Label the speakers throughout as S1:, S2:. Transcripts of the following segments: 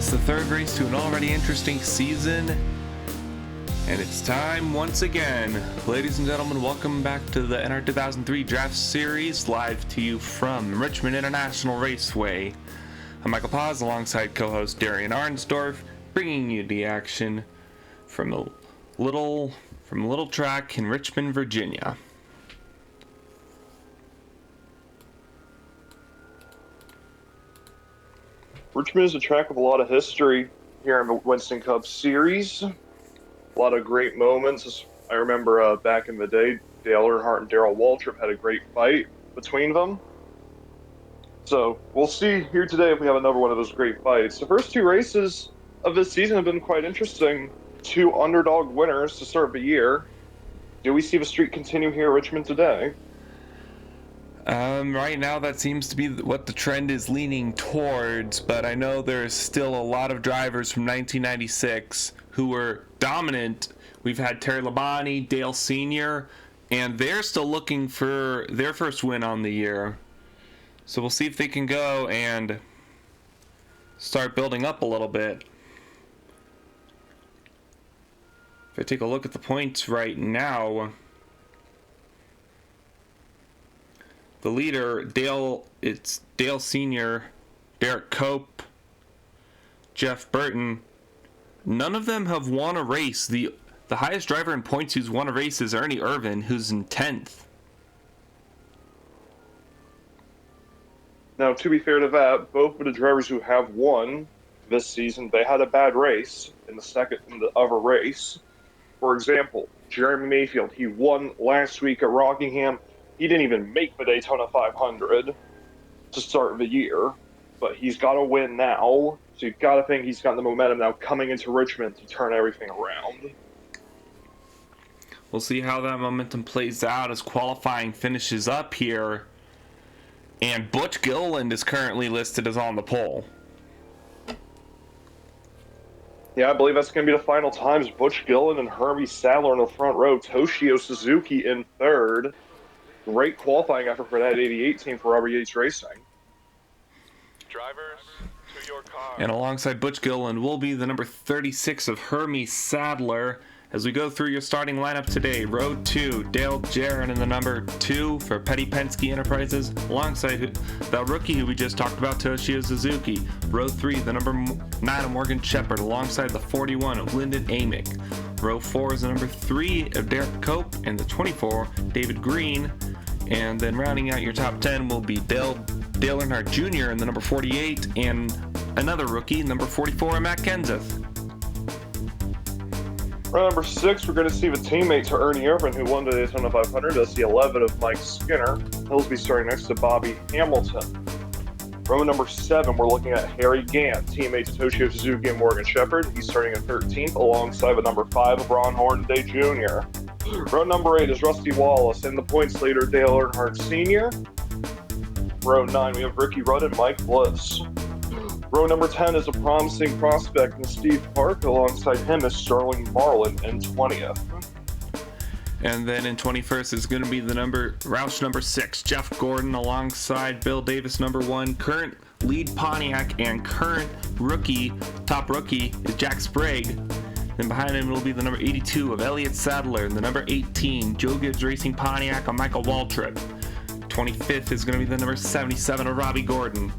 S1: It's the third race to an already interesting season, and it's time once again. Ladies and gentlemen, welcome back to the NR2003 Draft Series, live to you from Richmond International Raceway. I'm Michael Paz, alongside co-host Darien Arnsdorff, bringing you the action from a little track in Richmond, Virginia.
S2: Richmond is a track with a lot of history here in the Winston Cup Series. A lot of great moments. I remember back in the day, Dale Earnhardt and Darrell Waltrip had a great fight between them. So we'll see here today if we have another one of those great fights. The first two races of this season have been quite interesting. Two underdog winners to start the year. Do we see the streak continue here at Richmond today?
S1: Right now that seems to be what the trend is leaning towards, but I know there's still a lot of drivers from 1996 who were dominant. We've had Terry Labonte, Dale Sr., and they're still looking for their first win on the year. So we'll see if they can go and start building up a little bit. If I take a look at the points right now, the leader, it's Dale Sr., Derrike Cope, Jeff Burton. None of them have won a race. The highest driver in points who's won a race is Ernie Irvan, who's in 10th.
S2: Now, to be fair to that, both of the drivers who have won this season, they had a bad race in the other race. For example, Jeremy Mayfield, he won last week at Rockingham. He didn't even make the Daytona 500 to start the year, but he's got to win now. So you've got to think he's got the momentum now coming into Richmond to turn everything around.
S1: We'll see how that momentum plays out as qualifying finishes up here. And Butch Gilliland is currently listed as on the pole.
S2: Yeah, I believe that's going to be the final times. Butch Gilliland and Hermie Sadler in the front row. Toshio Suzuki in third. Great qualifying effort for that 88 team for Robert Yates Racing.
S3: Drivers, to your car.
S1: And alongside Butch Gilliland will be the number 36 of Hermie Sadler. As we go through your starting lineup today, row 2, Dale Jarrett in the number 2 for Petty Penske Enterprises, alongside the rookie who we just talked about, Toshio Suzuki. Row 3, the number 9 of Morgan Shepherd, alongside the 41 of Lyndon Amick. Row 4 is the number 3 of Derrike Cope and the 24, David Green. And then rounding out your top 10 will be Dale Earnhardt Jr. in the number 48 and another rookie, number 44, Matt Kenseth.
S2: Row number 6, we're going to see the teammate to Ernie Irvan, who won the Daytona 500. That's the 11 of Mike Skinner. He'll be starting next to Bobby Hamilton. Row number 7, we're looking at Harry Gant, teammate to Toshio Suzuki and Morgan Shepherd. He's starting in 13th, alongside the number 5 of Ron Hornaday Jr. Row number 8 is Rusty Wallace, and the points leader, Dale Earnhardt Sr. Row 9, we have Ricky Rudd and Mike Bliss. Row number 10 is a promising prospect in Steve Park. Alongside him is Sterling Marlin in 20th.
S1: And then in 21st is going to be the Roush number 6, Jeff Gordon, alongside Bill Davis number 1. Current lead Pontiac and current top rookie is Jack Sprague. Then behind him will be the number 82 of Elliott Sadler and the number 18, Joe Gibbs Racing Pontiac on Michael Waltrip. 25th is going to be the number 77 of Robbie Gordon.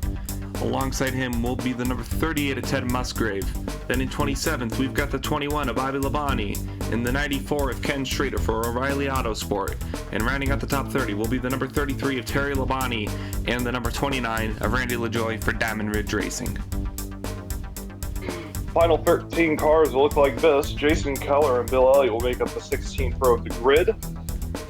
S1: Alongside him will be the number 38 of Ted Musgrave. Then in 27th, we've got the 21 of Bobby Labonte and the 94 of Ken Schrader for O'Reilly Autosport. And rounding out the top 30 will be the number 33 of Terry Labonte and the number 29 of Randy LaJoie for Diamond Ridge Racing.
S2: Final 13 cars will look like this. Jason Keller and Bill Elliott will make up the 16th row of the grid.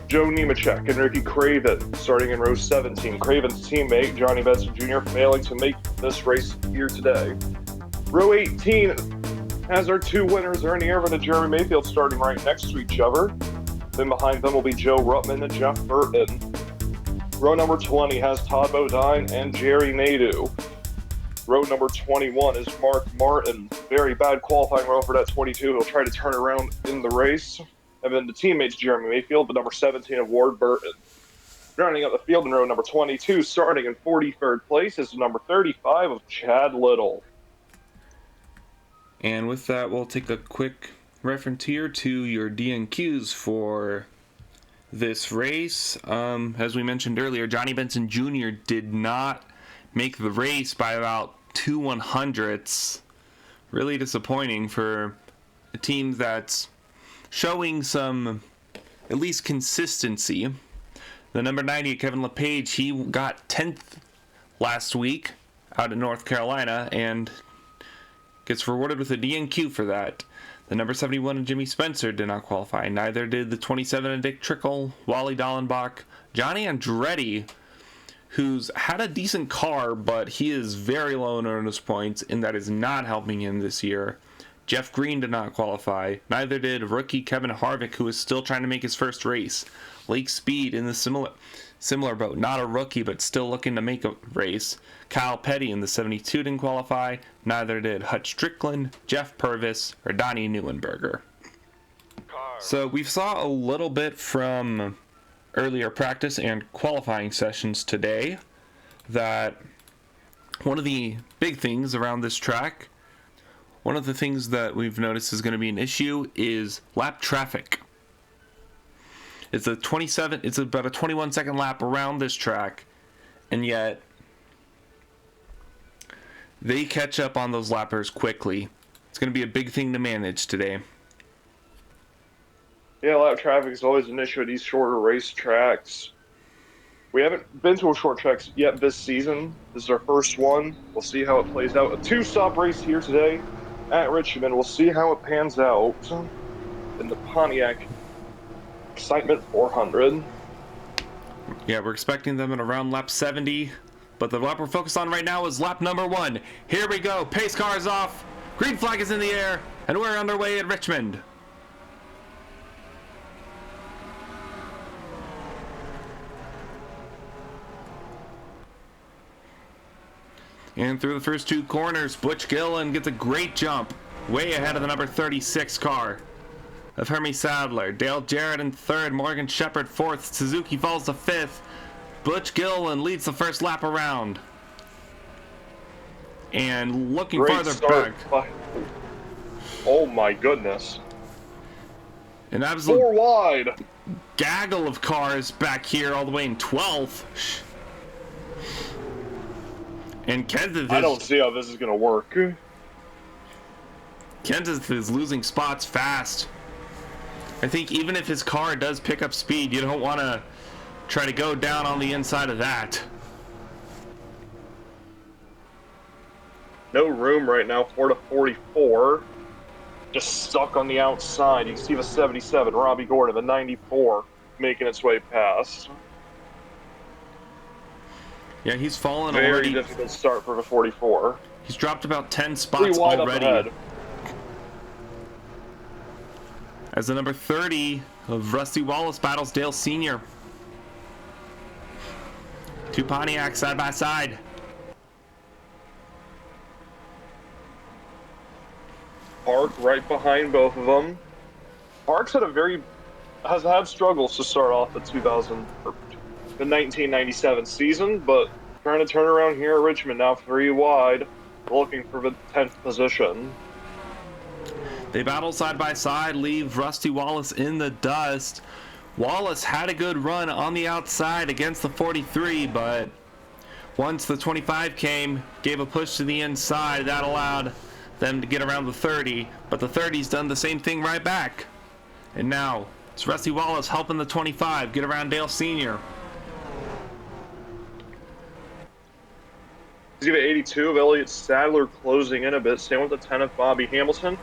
S2: Joe Nemechek and Ricky Craven starting in row 17. Craven's teammate, Johnny Benson Jr., failing to make this race here today. Row 18 has our two winners, Ernie Irvan and Jeremy Mayfield, starting right next to each other. Then behind them will be Joe Ruttman and Jeff Burton. Row number 20 has Todd Bodine and Jerry Nadeau. Row number 21 is Mark Martin. Very bad qualifying row for that 22. He'll try to turn around in the race. And then the teammates, Jeremy Mayfield, the number 17 of Ward Burton. Rounding out the field in row number 22, starting in 43rd place, is the number 35 of Chad Little.
S1: And with that, we'll take a quick reference here to your DNQs for this race. As we mentioned earlier, Johnny Benson Jr. did not make the race by about 2/100ths. Really disappointing for a team that's showing some, at least, consistency. The number 90, Kevin LePage, he got 10th last week out in North Carolina and gets rewarded with a DNQ for that. The number 71, Jimmy Spencer, did not qualify. Neither did the 27, Dick Trickle, Wally Dallenbach, Johnny Andretti, who's had a decent car, but he is very low in earnest points, and that is not helping him this year. Jeff Green did not qualify. Neither did rookie Kevin Harvick, who is still trying to make his first race. Lake Speed in the similar boat. Not a rookie, but still looking to make a race. Kyle Petty in the 72 didn't qualify. Neither did Hutch Strickland, Jeff Purvis, or Donnie Neuenberger. So we saw a little bit from earlier practice and qualifying sessions today that one of the big things around this track, one of the things that we've noticed is going to be an issue is lap traffic. It's about a 21-second lap around this track, and yet they catch up on those lappers quickly. It's going to be a big thing to manage today.
S2: Yeah, lap traffic is always an issue at these shorter race tracks. We haven't been to a short track yet this season. This is our first one. We'll see how it plays out. A two-stop race here today at Richmond. We'll see how it pans out in the Pontiac Excitement 400.
S1: Yeah, we're expecting them at around lap 70, but the lap we're focused on right now is lap number 1. Here we go. Pace car is off. Green flag is in the air, and we're underway at Richmond. And through the first two corners, Butch Gillen gets a great jump, way ahead of the number 36 car of Hermie Sadler. Dale Jarrett in third, Morgan Shepherd fourth, Suzuki falls to fifth. Butch Gillen leads the first lap around. And looking
S2: Great
S1: farther
S2: start.
S1: back.
S2: Oh my goodness.
S1: An absolute
S2: 4 wide.
S1: gaggle of cars back here all the way in 12th. And Kenseth
S2: I don't see how this is going to work.
S1: Kenseth is losing spots fast. I think even if his car does pick up speed, you don't want to try to go down on the inside of that.
S2: No room right now, 4 to 44. Just stuck on the outside. You can see the 77, Robbie Gordon, the 94, making its way past.
S1: Yeah, he's fallen
S2: Very
S1: already.
S2: difficult start for the 44.
S1: He's dropped about 10
S2: 3
S1: spots
S2: wide
S1: already.
S2: up ahead.
S1: As the number 30 of Rusty Wallace battles Dale Sr. Two Pontiacs side by side.
S2: Park right behind both of them. Park's has had struggles to start off the 1997 season, but trying to turn around here at Richmond now 3 wide, looking for the 10th position.
S1: They battle side by side, leave Rusty Wallace in the dust. Wallace had a good run on the outside against the 43, but once the 25 came, gave a push to the inside. That allowed them to get around the 30, but the 30's done the same thing right back. And now it's Rusty Wallace helping the 25 get around Dale Sr.
S2: See the 82 of Elliott Sadler closing in a bit. Same with the 10 of Bobby Hamilton.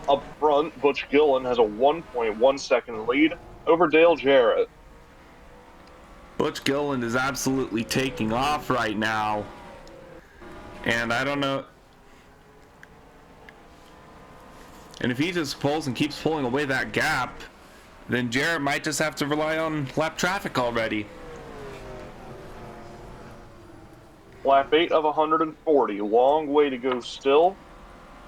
S2: Up front, Butch Gillen has a 1.1 second lead over Dale Jarrett.
S1: Butch Gillen is absolutely taking off right now. And I don't know. And if he just pulls and keeps pulling away that gap, then Jarrett might just have to rely on lap traffic already.
S2: Lap 8 of 140. Long way to go still.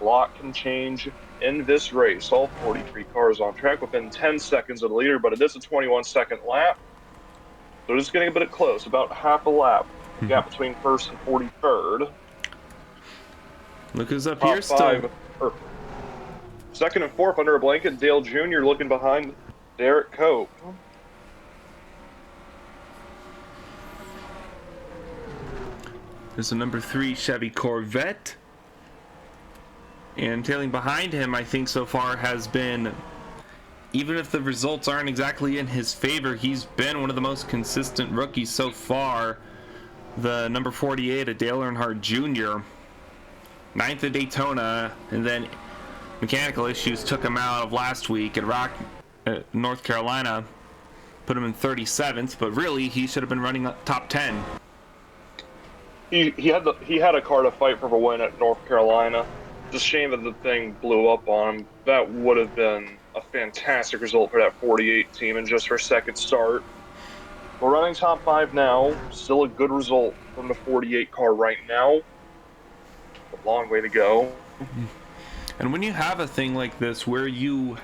S2: A lot can change in this race. All 43 cars on track within 10 seconds of the leader, but it is a 21-second lap. So it's getting a bit close, about half a lap. Gap between first and 43rd.
S1: Look who's up
S2: Top
S1: here still.
S2: five, Second and fourth under a blanket, Dale Jr. looking behind Derrike Cope.
S1: There's a number 3 Chevy Corvette. And tailing behind him, I think so far has been, even if the results aren't exactly in his favor, he's been one of the most consistent rookies so far. The number 48, a Dale Earnhardt Jr. 9th at Daytona, and then mechanical issues took him out of last week at North Carolina, put him in 37th, but really he should have been running top 10.
S2: He had a car to fight for the win at North Carolina. It's a shame that the thing blew up on him. That would have been a fantastic result for that 48 team and just for second start. We're running top 5 now. Still a good result from the 48 car right now. A long way to go.
S1: And when you have a thing like this where you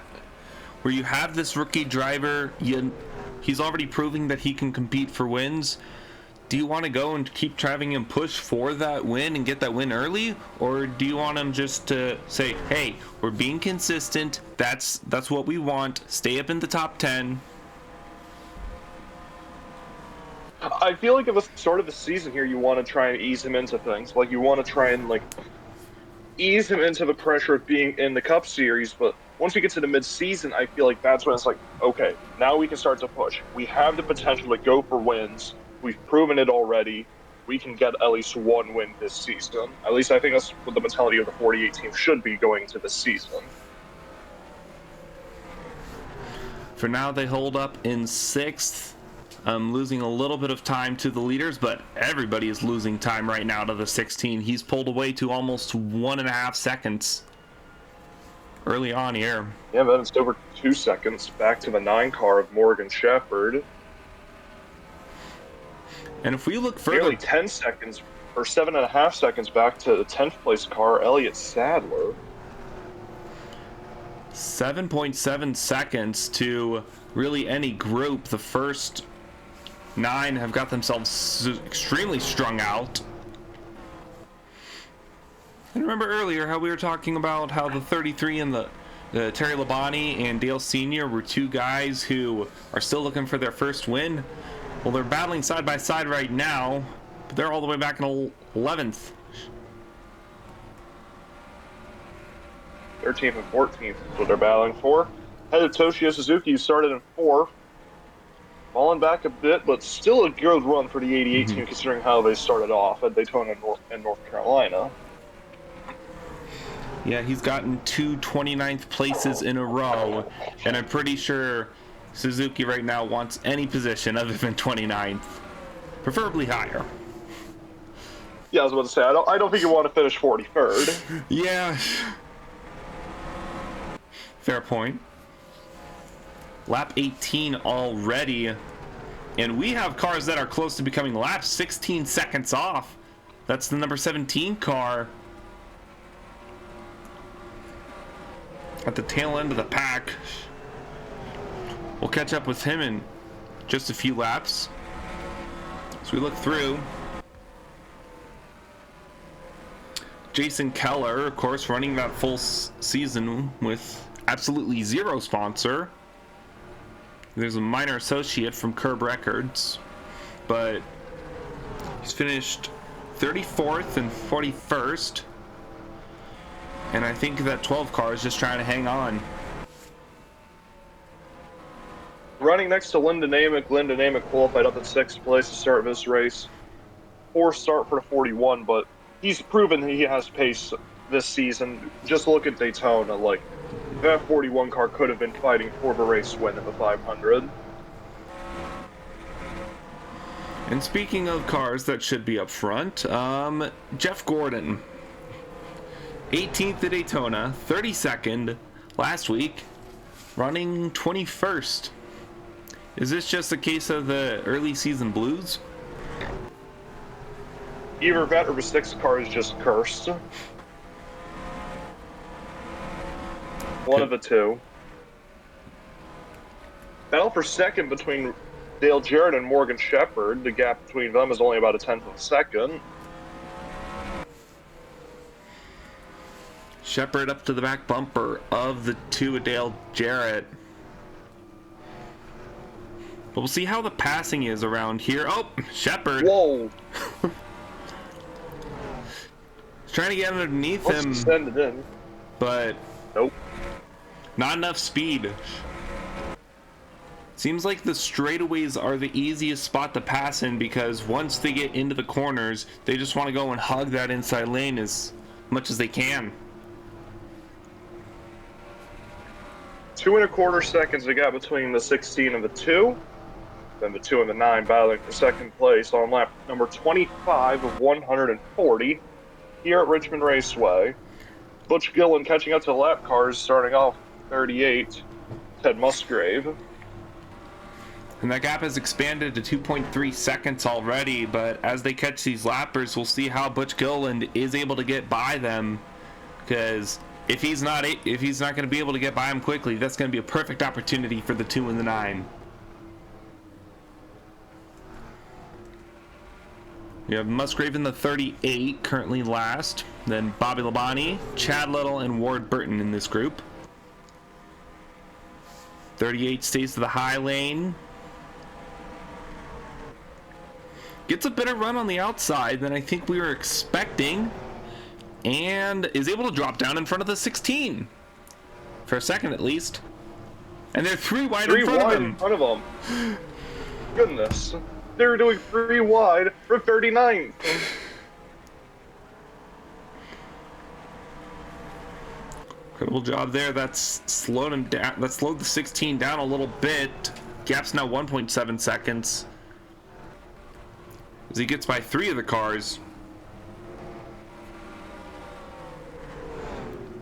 S1: have this rookie driver, he's already proving that he can compete for wins. Do you want to go and keep having him push for that win and get that win early, or do you want him just to say, "Hey, we're being consistent. That's what we want. Stay up in the top 10."
S2: I feel like at the start of the season here, you want to try and ease him into things. Like, you want to try and, like, ease him into the pressure of being in the Cup Series, but once we get to the mid-season, I feel like that's when it's like, okay, now we can start to push. We have the potential to go for wins. We've proven it already. We can get at least one win this season. At least I think that's what the mentality of the 48 team should be going into this season.
S1: For now, they hold up in 6th. Losing a little bit of time to the leaders, but everybody is losing time right now to the 16. He's pulled away to almost 1.5 seconds early on here.
S2: Yeah, then it's over 2 seconds back to the 9 car of Morgan Shepherd.
S1: And if we look further,
S2: nearly 10 seconds or 7.5 seconds back to the 10th place car, Elliott Sadler.
S1: 7.7 seconds to really any group. The first 9 have got themselves extremely strung out. And remember earlier how we were talking about how the 33 and the Terry Labonte and Dale Sr. were 2 guys who are still looking for their first win? Well, they're battling side by side right now, but they're all the way back in 11th.
S2: 13th and 14th is what they're battling for. Head to Toshio Suzuki, who started in 4th. Falling back a bit, but still a good run for the 88 team considering how they started off at Daytona and North Carolina.
S1: Yeah, he's gotten 2 29th places in a row, and I'm pretty sure Suzuki right now wants any position other than 29th, preferably higher.
S2: Yeah, I was about to say, I don't think you want to finish 43rd.
S1: Yeah. Fair point. Lap 18 already, and we have cars that are close to becoming laps 16 seconds off. That's the number 17 car at the tail end of the pack. We'll catch up with him in just a few laps. So we look through. Jason Keller, of course, running that full season with absolutely zero sponsor. There's a minor associate from Curb Records, but he's finished 34th and 41st. And I think that 12 car is just trying to hang on.
S2: Running next to Lyndon Amick. Lyndon Amick qualified up in 6th place to start this race. Poor start for the 41, but he's proven he has pace this season. Just look at Daytona. Like, that 41 car could have been fighting for the race win in the 500.
S1: And speaking of cars that should be up front, Jeff Gordon, 18th at Daytona, 32nd last week, running 21st. Is this just a case of the early season blues?
S2: Either that or the 6th car is just cursed. One of the two. Battle for second between Dale Jarrett and Morgan Shepherd. The gap between them is only about a tenth of a second.
S1: Shepard up to the back bumper of the 2 Dale Jarrett. But we'll see how the passing is around here. Oh, Shepard.
S2: Whoa.
S1: Trying to get underneath
S2: Let's
S1: him.
S2: send it in.
S1: But
S2: nope.
S1: Not enough speed. Seems like the straightaways are the easiest spot to pass in, because once they get into the corners, they just want to go and hug that inside lane as much as they can.
S2: 2.25 seconds they got between the 16 and the 2. Then the 2 and the 9 battling for second place on lap number 25 of 140 here at Richmond Raceway. Butch Gillen catching up to the lap cars, starting off 38, Ted Musgrave.
S1: And that gap has expanded to 2.3 seconds already, but as they catch these lappers, we'll see how Butch Gilliland is able to get by them, because if he's not going to be able to get by him quickly, that's going to be a perfect opportunity for the 2 and the 9. We have Musgrave in the 38, currently last. Then Bobby Labonte, Chad Little, and Ward Burton in this group. 38 stays to the high lane. Gets a better run on the outside than I think we were expecting. And is able to drop down in front of the 16. For a second at least. And they're 3 wide in front of him.
S2: In front of them. Goodness. They were doing 3 wide for 39.
S1: Incredible job there. That's slowed him down. That slowed the 16 down a little bit. Gap's now 1.7 seconds. As he gets by 3 of the cars.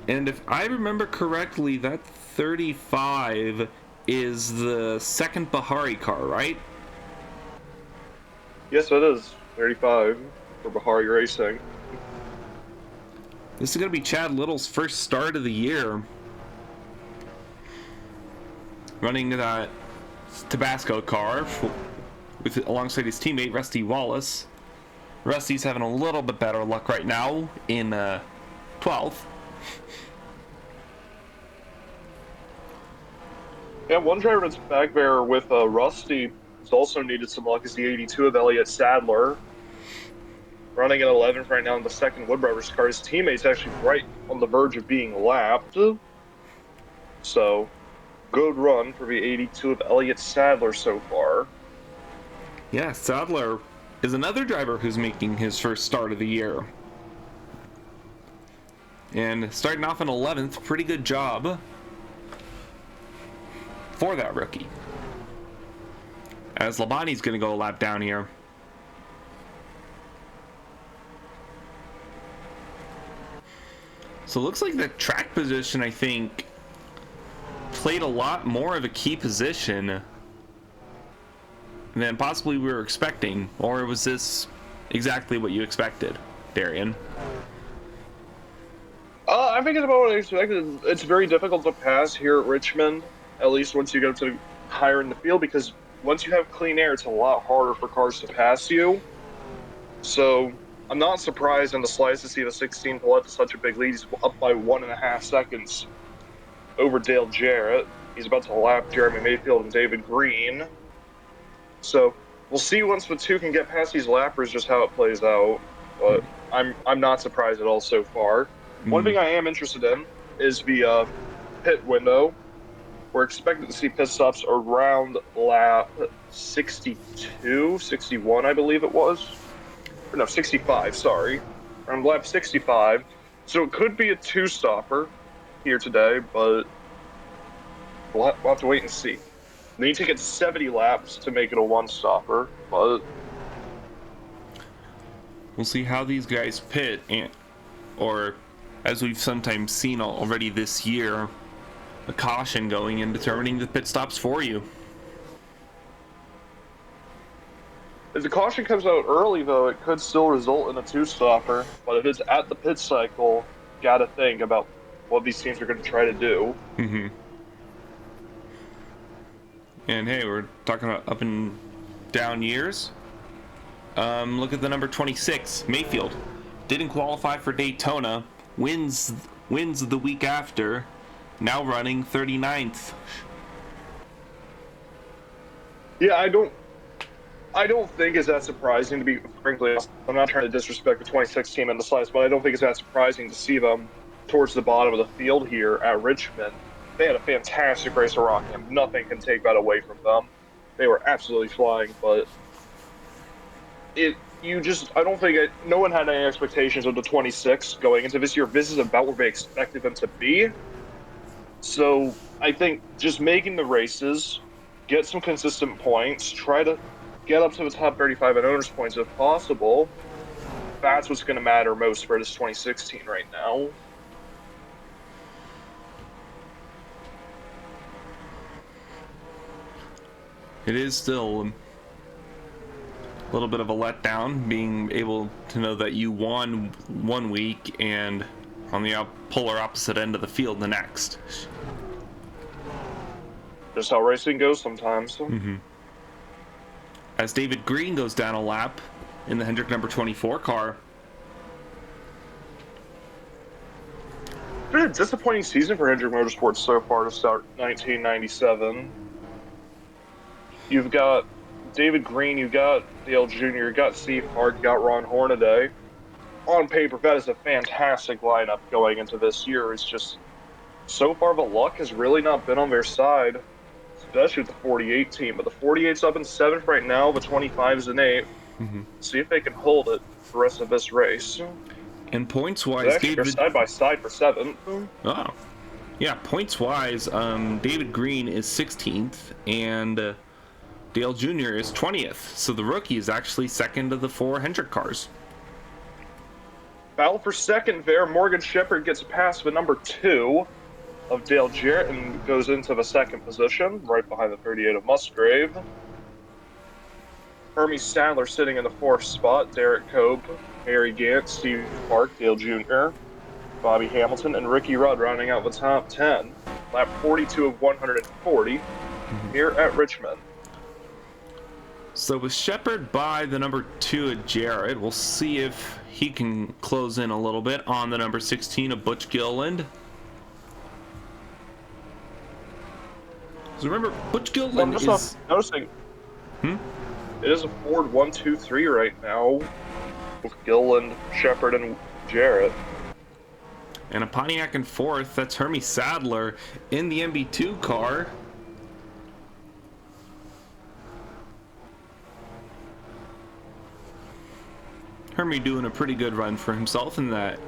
S1: And if I remember correctly, that 35 is the second Bahari car, right?
S2: Yes, it is. 35 for Bahari Racing.
S1: This is going to be Chad Little's first start of the year. Running that Tabasco car alongside his teammate, Rusty Wallace. Rusty's having a little bit better luck right now in 12th.
S2: Yeah, one driver that's back there with Rusty has also needed some luck is the 82 of Elliott Sadler. Running at 11th right now in the second Wood Brothers car. His teammate's actually right on the verge of being lapped. So, good run for the 82 of Elliott Sadler so far.
S1: Yeah, Sadler is another driver who's making his first start of the year. And starting off in 11th, pretty good job for that rookie. As Labonte's going to go a lap down here. So it looks like the track position, I think, played a lot more of a key position than possibly we were expecting. Or was this exactly what you expected, Darien?
S2: I think it's about what I expected. It's very difficult to pass here at Richmond, at least once you go to higher in the field, because once you have clean air, it's a lot harder for cars to pass you. So I'm not surprised in the slides to see the 16 pull up to such a big lead. He's up by 1.5 seconds over Dale Jarrett. He's about to lap Jeremy Mayfield and David Green. So we'll see once the 2 can get past these lappers just how it plays out. But I'm not surprised at all so far. One thing I am interested in is the pit window. We're expected to see pit stops around lap 62, 61, I believe it was. Or no, 65, sorry. Around lap 65. So it could be a 2-stopper here today, but we'll have to wait and see. They need to get 70 laps to make it a 1-stopper, but
S1: we'll see how these guys pit, or as we've sometimes seen already this year, a caution going and determining the pit stops for you.
S2: If the caution comes out early, though, it could still result in a 2-stopper. But if it's at the pit cycle, you gotta think about what these teams are going to try to do.
S1: Mm-hmm. And hey, we're talking about up and down years. Look at the number 26, Mayfield. Didn't qualify for Daytona. Wins wins the week after, now running 39th.
S2: Yeah, I don't think it's that surprising, to be frankly honest. I'm not trying to disrespect the 26 team in the slightest, but I don't think it's that surprising to see them towards the bottom of the field here at Richmond. They had a fantastic race at Rockingham. Nothing can take that away from them. They were absolutely flying, but I don't think no one had any expectations of the 26 going into this year. This is about where they expected them to be. So I think just making the races, get some consistent points, try to get up to the top 35 in owners' points if possible. That's what's going to matter most for this 2016 right now.
S1: It is still a little bit of a letdown being able to know that you won one week and on the polar opposite end of the field the next.
S2: Just how racing goes sometimes.
S1: Mm-hmm. As David Green goes down a lap in the Hendrick number 24 car.
S2: It's been a disappointing season for Hendrick Motorsports so far to start 1997. You've got David Green, you've got Dale Jr., you've got Steve Hart, you've got Ron Hornaday. On paper, that is a fantastic lineup going into this year. It's just, so far the luck has really not been on their side, especially with the 48 team. But the 48's up in 7th right now, the 25's in 8th. Mm-hmm. See if they can hold it for the rest of this race.
S1: And points-wise,
S2: David... side by side for 7th.
S1: Oh. Yeah, points-wise, David Green is 16th, and Dale Jr. is 20th. So the rookie is actually second of the 4 Hendrick cars.
S2: Battle for second there. Morgan Shepherd gets past the number 2 of Dale Jarrett and goes into the second position, right behind the 38 of Musgrave. Hermie Sadler sitting in the 4th spot. Derrike Cope, Harry Gant, Steve Park, Dale Jr., Bobby Hamilton, and Ricky Rudd rounding out the top 10. Lap 42 of 140 here at Richmond.
S1: So with Shepherd by the number 2 of Jarrett, we'll see if he can close in a little bit on the number 16 of Butch Gilliland. So remember, Butch Gilliland is...
S2: noticing. It is a Ford 1-2-3 right now with Gilliland, Shepherd, and Jarrett.
S1: And a Pontiac in 4th. That's Hermie Sadler in the MB2 car. Hermie doing a pretty good run for himself in that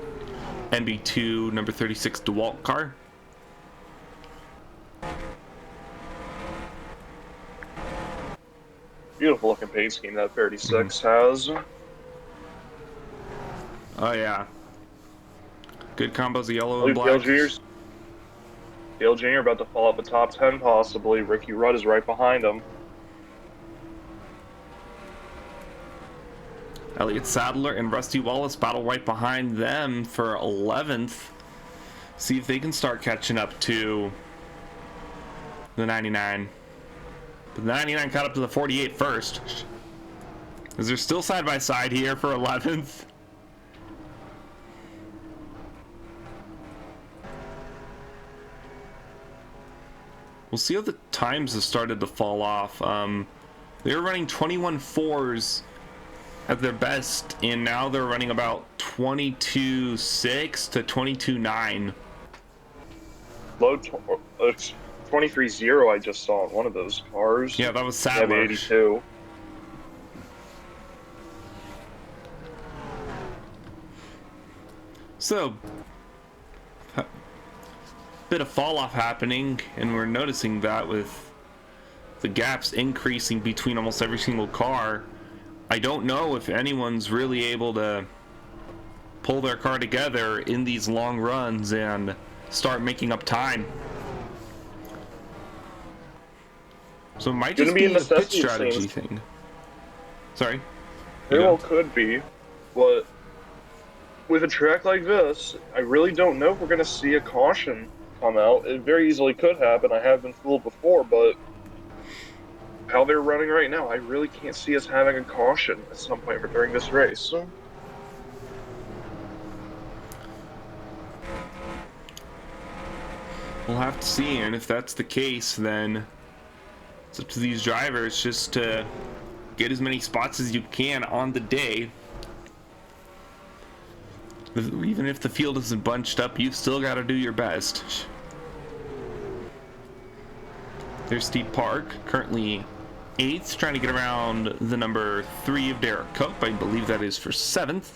S1: NB2 number 36 DeWalt car.
S2: Beautiful looking paint scheme that 36 has.
S1: Oh yeah. Good combos of yellow and black.
S2: Dale Jr. about to fall out the top 10 possibly. Ricky Rudd is right behind him.
S1: Elliott Sadler and Rusty Wallace battle right behind them for 11th. See if they can start catching up to the 99. But the 99 caught up to the 48 first. Is there still side by side here for 11th? We'll see how the times have started to fall off. They were running 21.4s at their best, and now they're running about 22.6 to 22.9.
S2: Low 23.0 I just saw in one of those cars.
S1: Yeah, that was Sadler.
S2: 82.
S1: So, bit of fall off happening, and we're noticing that with the gaps increasing between almost every single car. I don't know if anyone's really able to pull their car together in these long runs and start making up time. So it might just be a pit strategy thing. Sorry?
S2: Very well could be, but with a track like this, I really don't know if we're going to see a caution come out. It very easily could happen. I have been fooled before, but how they're running right now, I really can't see us having a caution at some point during this race.
S1: We'll have to see, and if that's the case, then it's up to these drivers just to get as many spots as you can on the day. Even if the field isn't bunched up, you've still got to do your best. There's Steve Park, currently 8th, trying to get around the number 3 of Derrike Cope. I believe that is for 7th.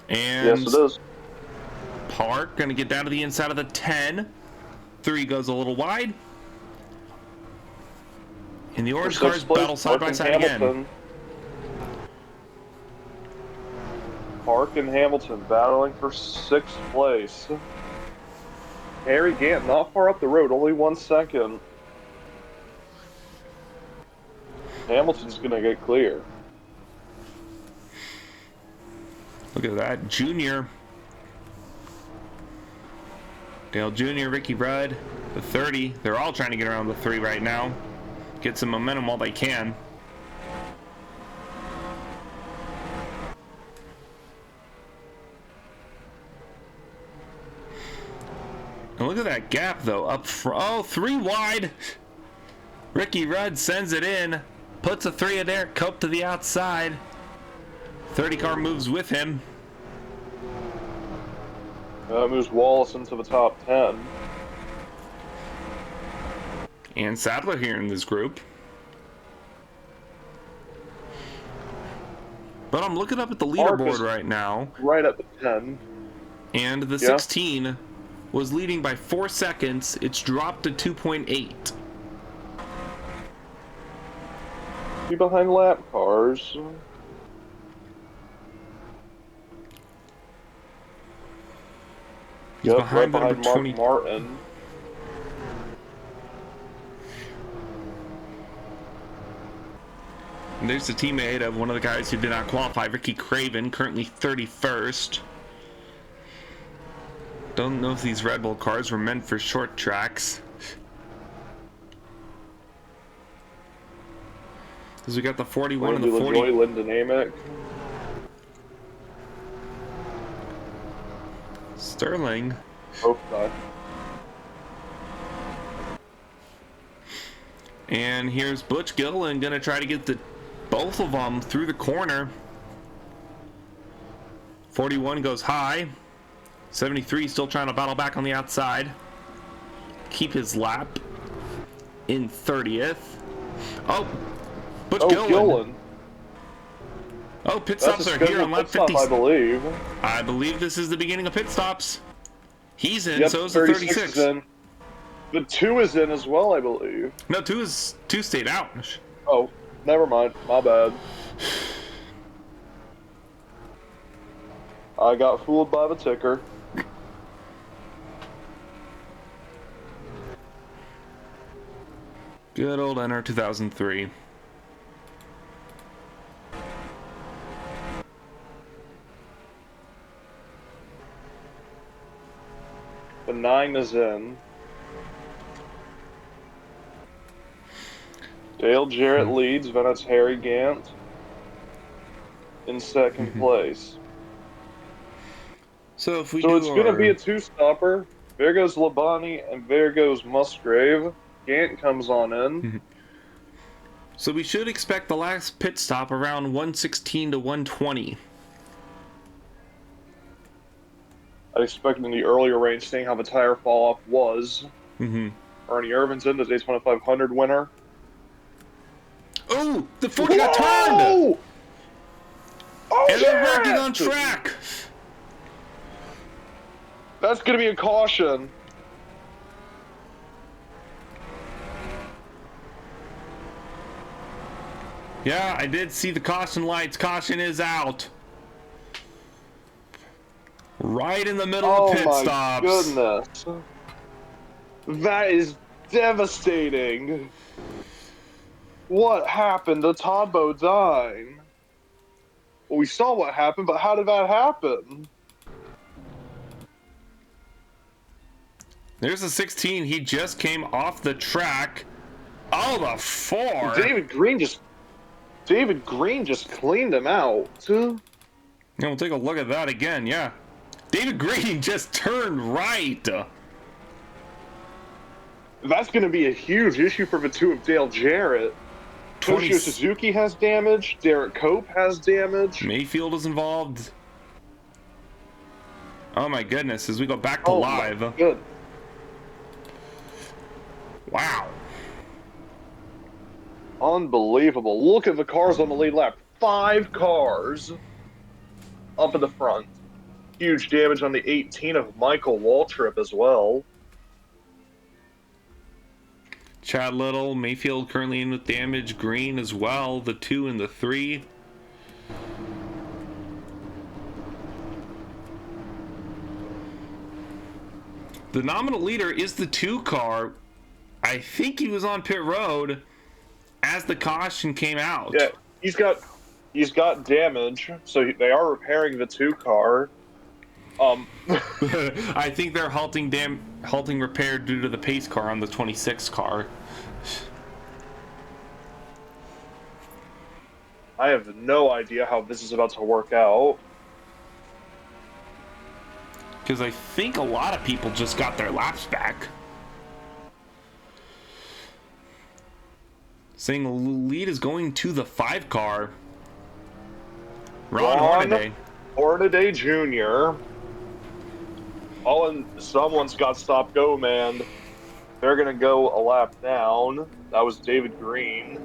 S1: And
S2: yes, it is.
S1: Park going to get down to the inside of the 10. 3 goes a little wide. And the orange cars battle side by side again.
S2: Park and Hamilton battling for 6th place. Harry Gant not far up the road, only 1 second. Hamilton's gonna get clear.
S1: Look at that. Junior. Dale Jr., Ricky Rudd, the 30. They're all trying to get around the 3 right now. Get some momentum while they can. And look at that gap, though. Up front. Oh, 3 wide. Ricky Rudd sends it in. Puts a 3 of Derrike Cope to the outside. 30 car moves with him.
S2: Moves Wallace into the top 10.
S1: And Sadler here in this group. But I'm looking up at the leaderboard right now.
S2: Right at the 10.
S1: And the 16 was leading by 4 seconds. It's dropped to 2.8.
S2: Be behind lap cars.
S1: He's behind
S2: right
S1: number
S2: behind
S1: 20.
S2: Mark Martin.
S1: And there's the teammate of one of the guys who did not qualify, Ricky Craven, currently 31st. Don't know if these Red Bull cars were meant for short tracks. Because we got the 41 and the 40.
S2: Lyndon Amick.
S1: Sterling.
S2: Both sides.
S1: And here's Butch Gilliland gonna try to get both of them through the corner. 41 goes high. 73 still trying to battle back on the outside. Keep his lap in 30th. Oh, Butch Gilliland. Oh, pit stops are here on lap 50.
S2: I believe.
S1: I believe this is the beginning of pit stops. He's in, so is the 36.
S2: In. The 2 is in as well, I believe.
S1: No, 2 stayed out.
S2: Oh, never mind. My bad. I got fooled by the ticker.
S1: Good old NR2003.
S2: The 9 is in. Dale Jarrett leads, then it's Harry Gant in 2nd place.
S1: So if we
S2: it's going to be a 2-stopper. There goes Labonte, and there goes Musgrave. Gant comes on in.
S1: So we should expect the last pit stop around 116 to 120.
S2: I expected in the earlier range, seeing how the tire fall off was. Ernie Irvin's in, the Daytona 500 winner.
S1: Oh, the 40 got turned!
S2: Oh,
S1: and they're wrecking on track!
S2: That's going to be a caution.
S1: Yeah, I did see the caution lights. Caution is out. Right in the middle of pit stops.
S2: Oh my goodness. That is devastating. What happened to Todd Bodine? Well, we saw what happened, but how did that happen?
S1: There's a 16. He just came off the track. Oh, the 4.
S2: David Green just cleaned him out.
S1: Yeah, we'll take a look at that again. Yeah. David Green just turned right.
S2: That's going to be a huge issue for Vatu of Dale Jarrett. Toshio Suzuki has damage. Derrike Cope has damage.
S1: Mayfield is involved. Oh my goodness, as we go back to live.
S2: Good.
S1: Wow.
S2: Unbelievable. Look at the cars on the lead lap. 5 cars up in the front. Huge damage on the 18 of Michael Waltrip as well.
S1: Chad Little, Mayfield currently in with damage. Green as well, the 2 and the 3. The nominal leader is the 2 car. I think he was on pit road as the caution came out.
S2: Yeah, he's got damage, so they are repairing the 2 car.
S1: I think they're halting repair due to the pace car on the 26 car.
S2: I have no idea how this is about to work out.
S1: Because I think a lot of people just got their laps back. Saying the lead is going to the 5 car. Ron
S2: Hornaday Jr. Oh, and someone's got stop-go, man. They're going to go a lap down. That was David Green.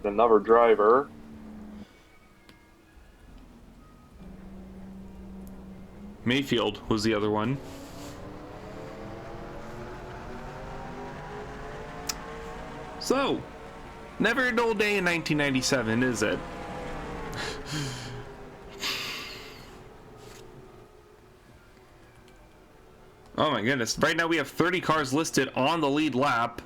S2: Another driver.
S1: Mayfield was the other one. So, never a dull day in 1997, is it? Oh my goodness. Right now we have 30 cars listed on the lead lap.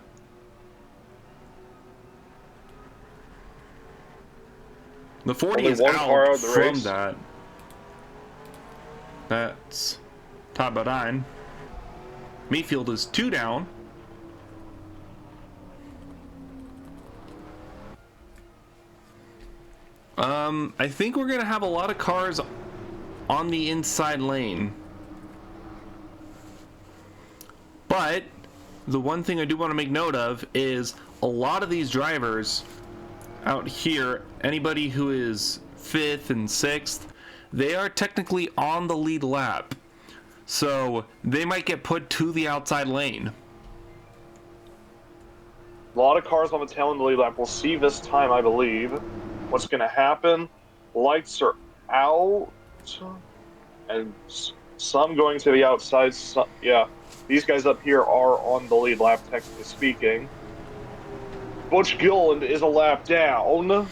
S1: The 40
S2: Only
S1: is
S2: one car
S1: out
S2: of the
S1: from
S2: race.
S1: that. That's Tabaran. Mayfield is 2 down. I think we're gonna have a lot of cars on the inside lane. But the one thing I do want to make note of is a lot of these drivers out here, anybody who is 5th and 6th, they are technically on the lead lap. So they might get put to the outside lane.
S2: A lot of cars on the tail end of the lead lap. We'll see this time, I believe. What's going to happen? Lights are out, and some going to the outside. Yeah, these guys up here are on the lead lap, technically speaking. Butch Gilland is a lap down.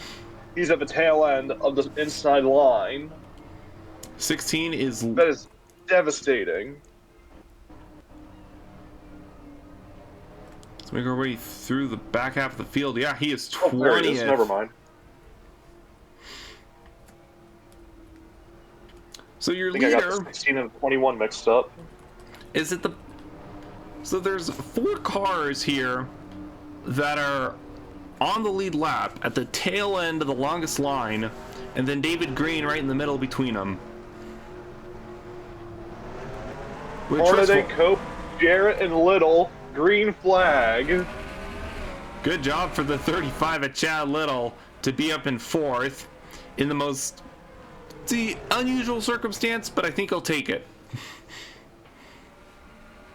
S2: He's at the tail end of the inside line.
S1: 16 is...
S2: That is devastating.
S1: Let's make our way through the back half of the field. Yeah, he is 20th.
S2: Oh, there it is. Never mind.
S1: So your
S2: I think I got
S1: leader...
S2: the 16 and 21 mixed up.
S1: Is it the... So there's 4 cars here that are on the lead lap at the tail end of the longest line, and then David Green right in the middle between them.
S2: Hornaday, Cope, Jarrett, and Little. Green flag.
S1: Good job for the 35 at Chad Little to be up in 4th in the most unusual circumstance, but I think he'll take it.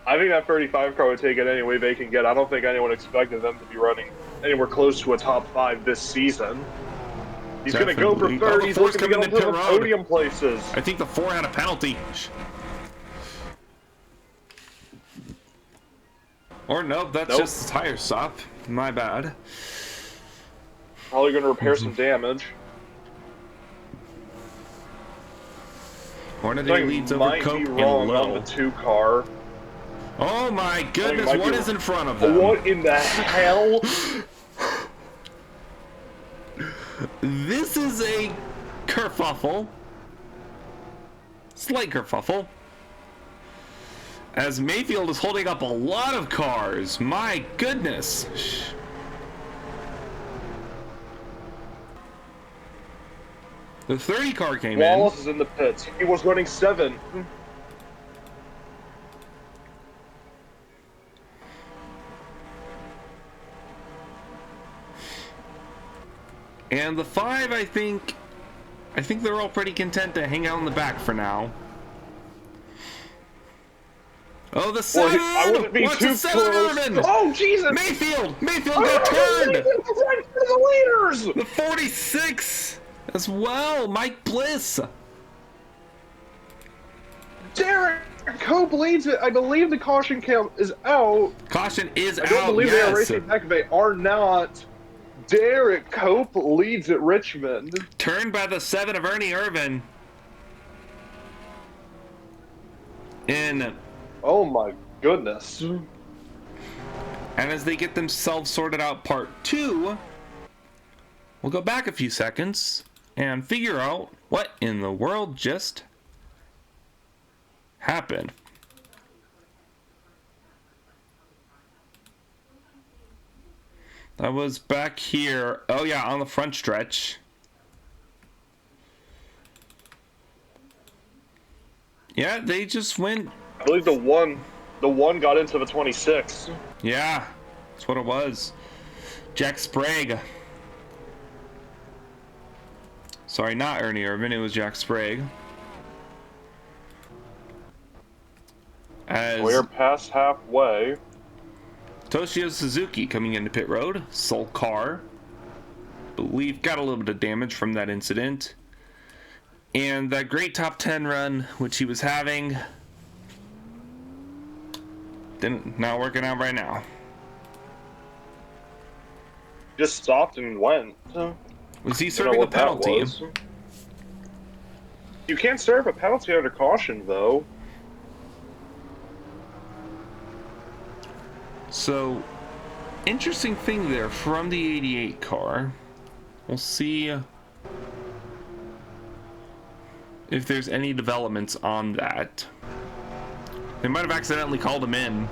S2: I think that 35 car would take it any way they can get. I don't think anyone expected them to be running anywhere close to a top 5 this season. He's going to go for 30. He's looking to get onto the podium places.
S1: I think the 4 had a penalty. Or nope, that's just the tire stop. My bad.
S2: Probably going to repair some damage.
S1: Hornaday leads over Cope and
S2: wrong
S1: Little.
S2: on the 2 car.
S1: Oh my goodness, what is in front of them?
S2: What in the hell?
S1: This is a kerfuffle. Slight kerfuffle. As Mayfield is holding up a lot of cars. My goodness. The 30 car came
S2: Wallace is in the pits. He was running 7th.
S1: And the 5, I think they're all pretty content to hang out in the back for now. Oh, the 7!
S2: Well, I wouldn't be
S1: What's
S2: too
S1: the 7
S2: close.
S1: Urban?
S2: Oh, Jesus!
S1: Mayfield got turned!
S2: Right for the leaders!
S1: The 46 as well, Mike Bliss.
S2: Derrike Cope leads it. I believe the caution count is out.
S1: Caution is out,
S2: I don't believe they are
S1: yes.
S2: racing back. They are not. Derrike Cope leads at Richmond.
S1: Turned by the 7 of Ernie Irvin. In.
S2: Oh my goodness.
S1: And as they get themselves sorted out, part 2, we'll go back a few seconds and figure out what in the world just happened. That was back here. Oh yeah, on the front stretch. Yeah, they just went.
S2: I believe the one got into the 26.
S1: Yeah, that's what it was. Jack Sprague. Sorry, not Ernie Irvin, it was Jack Sprague. As
S2: We're past halfway.
S1: Toshio Suzuki coming into pit road, sole car. Believe got a little bit of damage from that incident. And that great top 10 run, which he was having, not working out right now.
S2: Just stopped and went.
S1: Was he serving a penalty?
S2: You can't serve a penalty under caution, though.
S1: So, interesting thing there from the 88 car. We'll see if there's any developments on that. They might have accidentally called him in.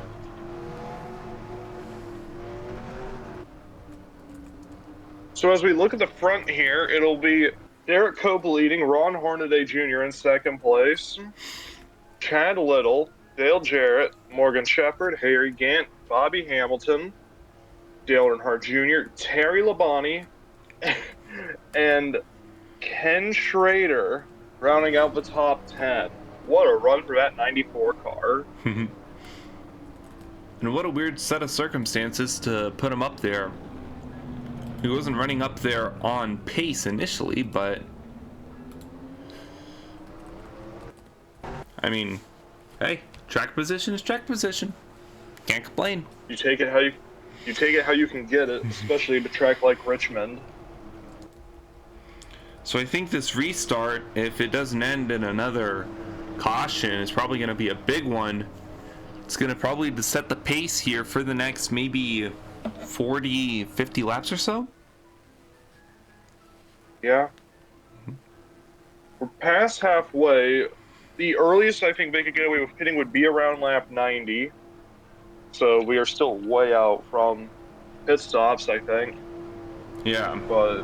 S2: So as we look at the front here, it'll be Derrike Cope leading, Ron Hornaday Jr. in second place, Chad Little, Dale Jarrett, Morgan Shepherd, Harry Gant, Bobby Hamilton, Dale Earnhardt Jr., Terry Labonte, and Ken Schrader rounding out the top 10. What a run for that 94 car.
S1: And what a weird set of circumstances to put him up there. He wasn't running up there on pace initially, but I mean, hey, track position is track position. Can't complain.
S2: You take it how you can get it, especially at a track like Richmond.
S1: So I think this restart, if it doesn't end in another caution, is probably going to be a big one. It's going to probably set the pace here for the next maybe 40, 50 laps or so.
S2: Yeah. We're past halfway. The earliest I think they could get away with pitting would be around lap 90. So we are still way out from pit stops, I think.
S1: Yeah.
S2: But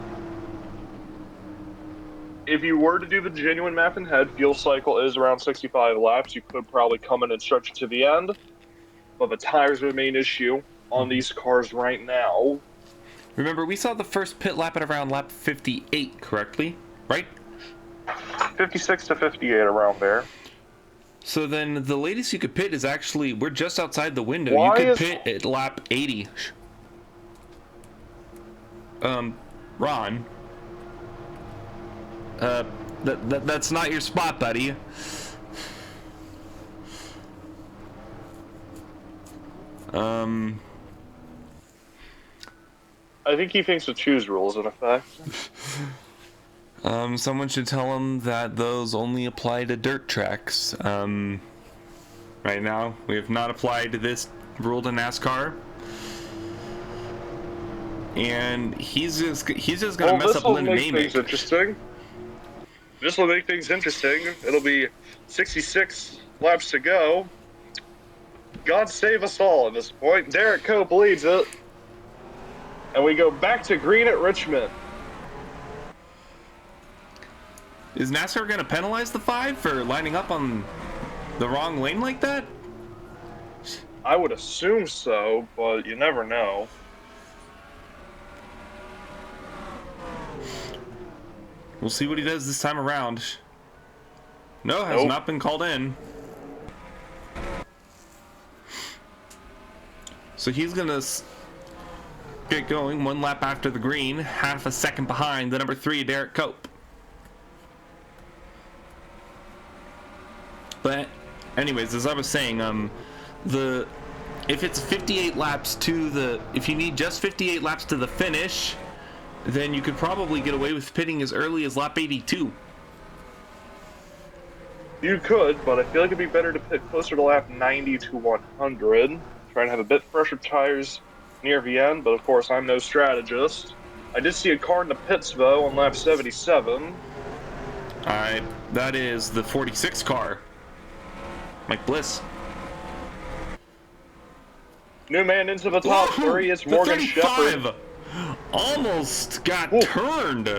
S2: if you were to do the genuine math in head, fuel cycle is around 65 laps. You could probably come in and stretch it to the end. But the tires are the main issue on these cars right now.
S1: Remember, we saw the first pit lap at around lap 58, correctly? Right?
S2: 56 to 58 around there.
S1: So then the latest you could pit is actually, we're just outside the window.
S2: Why
S1: you could
S2: is...
S1: pit at lap 80. Ron. That's not your spot, buddy.
S2: I think he thinks the choose rules in effect.
S1: Someone should tell him that those only apply to dirt tracks. Right now, we have not applied this rule to NASCAR. And he's just gonna mess up Lynn Namick.
S2: Interesting. This will make things interesting. It'll be 66 laps to go. God save us all at this point. Derrike Cope leads it. And we go back to green at Richmond.
S1: Is NASCAR going to penalize the 5 for lining up on the wrong lane like that?
S2: I would assume so, but you never know.
S1: We'll see what he does this time around. No, has not been called in. So he's going to get going 1 lap after the green, half a second behind the number 3, Derrike Cope. But anyways, as I was saying, if it's 58 laps to the, if you need just 58 laps to the finish, then you could probably get away with pitting as early as lap 82.
S2: You could, but I feel like it'd be better to pit closer to lap 90 to 100. Trying to have a bit fresher tires near the end, but of course I'm no strategist. I did see a car in the pits though on lap 77.
S1: That is the 46 car. Mike Bliss. New
S2: man into the top 3. It's Morgan Shepherd.
S1: Almost got turned.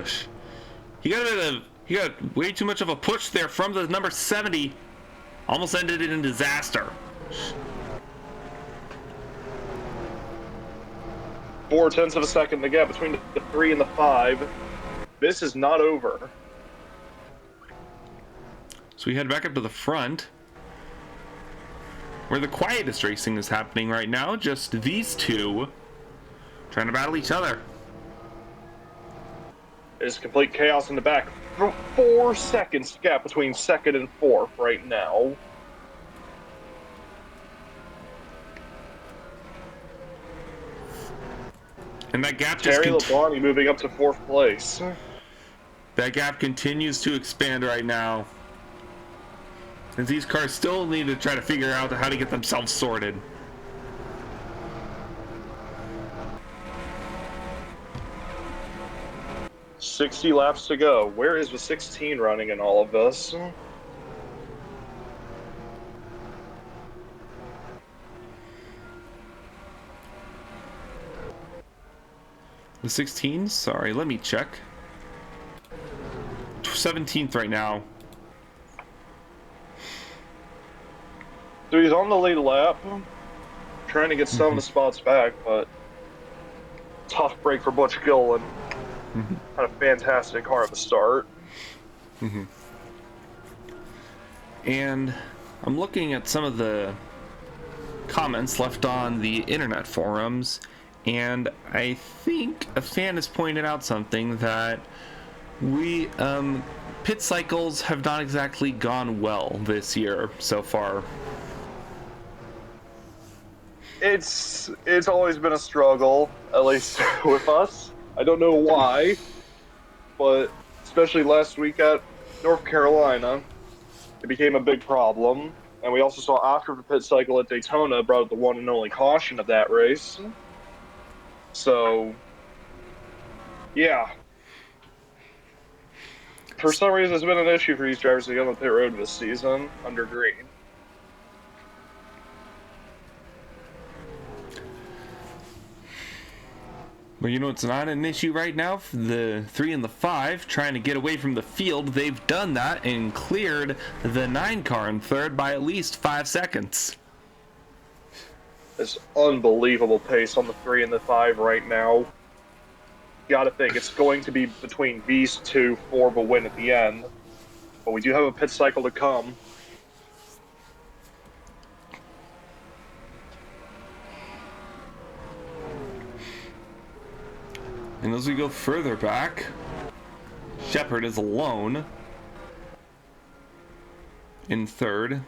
S1: He got way too much of a push there from the number 70. Almost ended it in disaster.
S2: 0.4 of a second, the gap between the 3 and the 5. This is not over.
S1: So we head back up to the front, where the quietest racing is happening right now. Just these two trying to battle each other.
S2: There's complete chaos in the back. 4 seconds gap between 2nd and 4th right now.
S1: And that gap
S2: Terry Labonte moving up to 4th place.
S1: That gap continues to expand right now. And these cars still need to try to figure out how to get themselves sorted.
S2: $60 laps to go. Where is the 16 running in all of this?
S1: The 16? Sorry, let me check. 17th right now.
S2: So he's on the lead lap, trying to get some of the spots back, but tough break for Butch Gillen. Had a fantastic car at the start.
S1: And I'm looking at some of the comments left on the internet forums, and I think a fan has pointed out something that pit cycles have not exactly gone well this year so far.
S2: It's always been a struggle, at least with us. I don't know why, but especially last week at North Carolina, it became a big problem. And we also saw after the pit cycle at Daytona brought up the one and only caution of that race. So, yeah. For some reason, it's been an issue for these drivers to get on the pit road this season under green.
S1: Well, you know, it's not an issue right now for the 3 and the 5 trying to get away from the field. They've done that and cleared the 9 car in 3rd by at least 5 seconds.
S2: This unbelievable pace on the 3 and the 5 right now. Gotta think it's going to be between these two for the win at the end. But we do have a pit cycle to come.
S1: And as we go further back, Shepherd is alone in 3rd.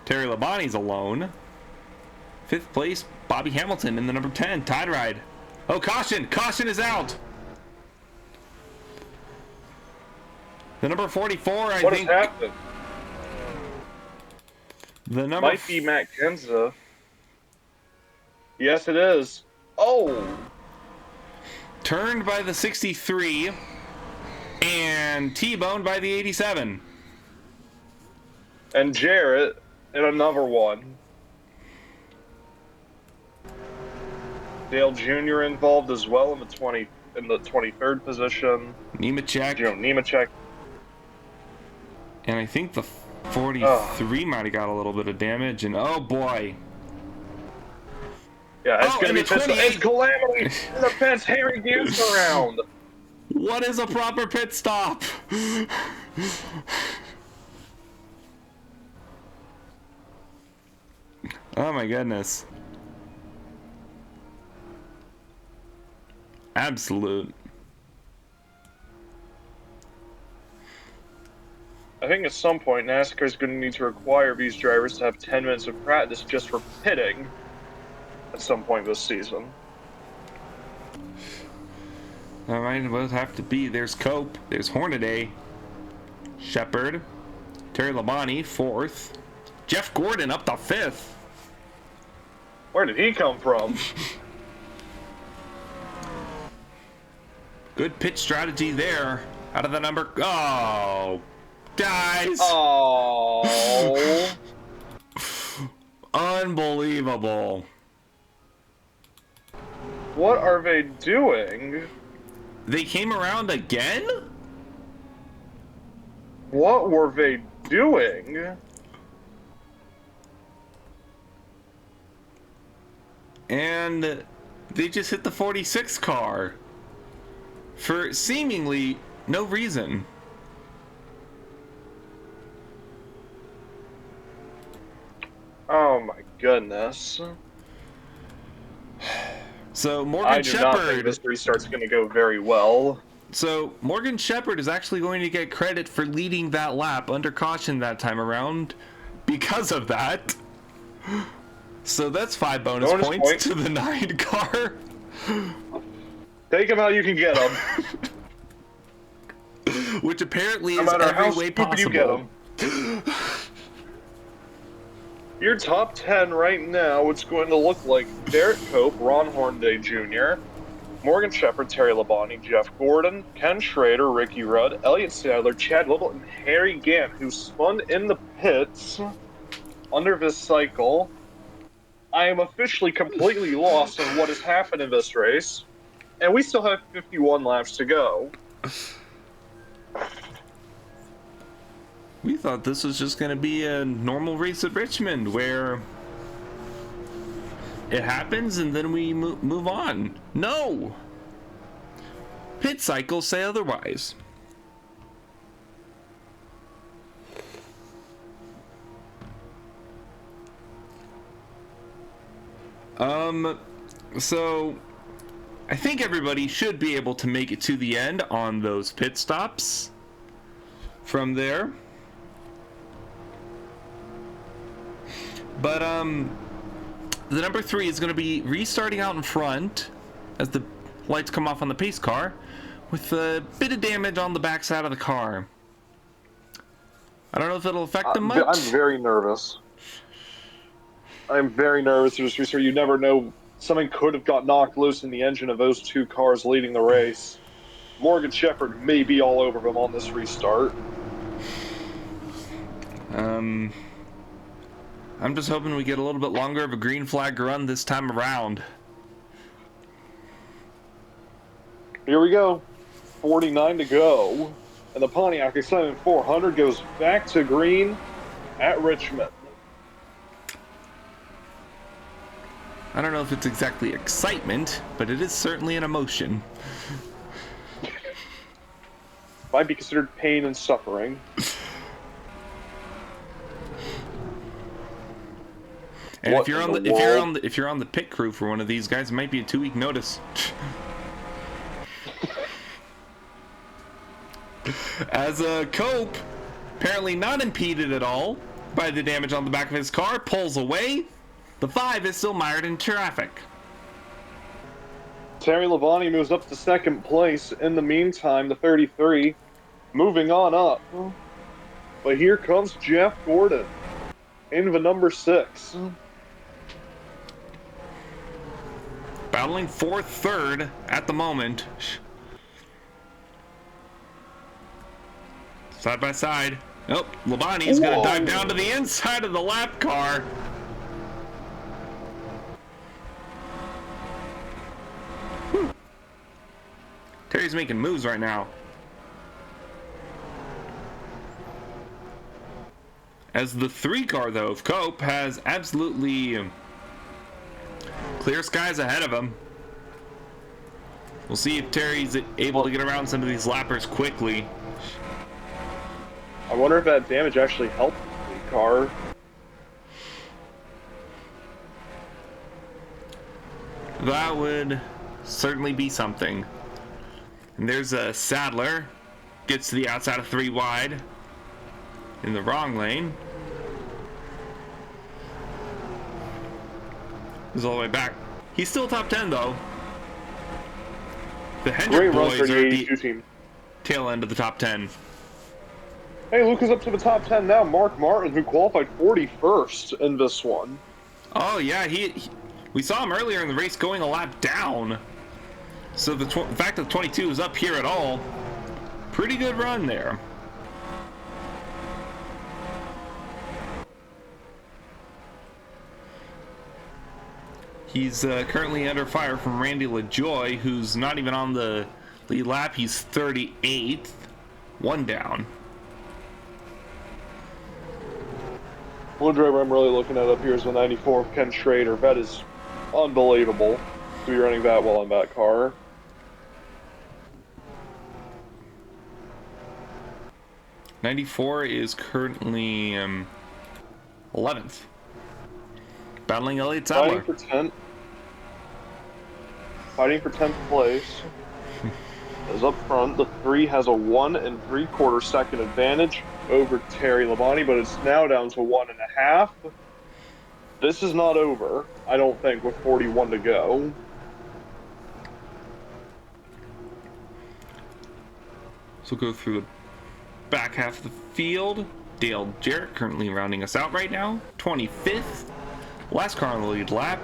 S1: Terry Labonte's alone. 5th place, Bobby Hamilton in the number 10, Tide Ride. Oh, caution! Caution is out! The number 44, I think...
S2: What has happened?
S1: The number...
S2: Might be Matt Kenza. Yes, it is. Oh!
S1: Turned by the 63 and T-boned by the 87.
S2: And Jarrett in another one. Dale Jr. involved as well in the 23rd position.
S1: Nemechek.
S2: Nemechek.
S1: And I think the 43 might have got a little bit of damage, and oh boy.
S2: Yeah, it's going to be
S1: the 28.
S2: It's Calamity in the pits. Harry Gant's around.
S1: What is a proper pit stop? Oh my goodness. Absolute.
S2: I think at some point NASCAR is going to need to require these drivers to have 10 minutes of practice just for pitting at some point this season.
S1: That might well have to be. There's Cope. There's Hornaday. Shepard. Terry Labonte, 4th. Jeff Gordon up to 5th.
S2: Where did he come from?
S1: Good pitch strategy there. Out of the number. Oh, guys.
S2: Oh.
S1: Unbelievable.
S2: What are they doing?
S1: They came around again?
S2: What were they doing?
S1: And they just hit the 46 car for seemingly no reason.
S2: Oh my goodness.
S1: So
S2: I
S1: Morgan
S2: do not think
S1: Shepard.
S2: this restart's going to go very well.
S1: So Morgan Shepard is actually going to get credit for leading that lap under caution that time around because of that. So that's 5 bonus points to the 9 car.
S2: Take them how you can get them.
S1: Which apparently
S2: No
S1: is
S2: matter how
S1: every way
S2: stupid you
S1: possible.
S2: get them. Your top 10 right now, it's going to look like Derrike Cope, Ron Hornaday Jr., Morgan Shepard, Terry Labonte, Jeff Gordon, Ken Schrader, Ricky Rudd, Elliott Sadler, Chad Little, and Harry Gant, who spun in the pits under this cycle. I am officially completely lost on what has happened in this race, and we still have 51 laps to go.
S1: We thought this was just going to be a normal race at Richmond where it happens and then we move on. No! Pit cycles say otherwise. So I think everybody should be able to make it to the end on those pit stops from there. But the number 3 is going to be restarting out in front as the lights come off on the pace car with a bit of damage on the backside of the car. I don't know if it'll affect them much.
S2: I'm very nervous. I'm very nervous. Just restart. You never know. Something could have got knocked loose in the engine of those 2 cars leading the race. Morgan Shepard may be all over them on this restart.
S1: I'm just hoping we get a little bit longer of a green flag run this time around.
S2: Here we go. 49 to go. And the Pontiac Excitement 400 goes back to green at Richmond.
S1: I don't know if it's exactly excitement, but it is certainly an emotion.
S2: Might be considered pain and suffering.
S1: And if you're on the pit crew for one of these guys, it might be a 2-week notice. As Cope, apparently not impeded at all by the damage on the back of his car, pulls away. The 5 is still mired in traffic.
S2: Terry Labonte moves up to second place. In the meantime, the 33 moving on up. But here comes Jeff Gordon in the number 6.
S1: Battling for 3rd at the moment. Side by side. Nope, Labonte's going to dive down to the inside of the lap car. Whew. Terry's making moves right now. As the 3 car, though, of Cope has absolutely clear skies ahead of him. We'll see if Terry's able to get around some of these lappers quickly.
S2: I wonder if that damage actually helped the car.
S1: That would certainly be something. And there's a Sadler. Gets to the outside of 3 wide. In the wrong lane. He's all the way back. He's still top 10 though. The Hendrick boys are at the
S2: team.
S1: tail end of the top 10.
S2: Hey, Luke is up to the top 10 now. Mark Martin, who qualified 41st in this one.
S1: Oh yeah, we saw him earlier in the race going a lap down. So the fact that 22 is up here at all, pretty good run there. He's currently under fire from Randy LaJoy, who's not even on the lead lap. He's 38th, 1 down.
S2: One driver I'm really looking at up here is the 94 of Ken Schrader. That is unbelievable to be running that well in that car.
S1: '94 is currently 11th, battling Elliott Sadler.
S2: Fighting for 10th place. Is up front. The 3 has a 1 3/4 second advantage over Terry Labonte, but it's now down to 1.5. This is not over, I don't think, with 41 to go.
S1: So we'll go through the back half of the field. Dale Jarrett currently rounding us out right now. 25th. Last car on the lead lap.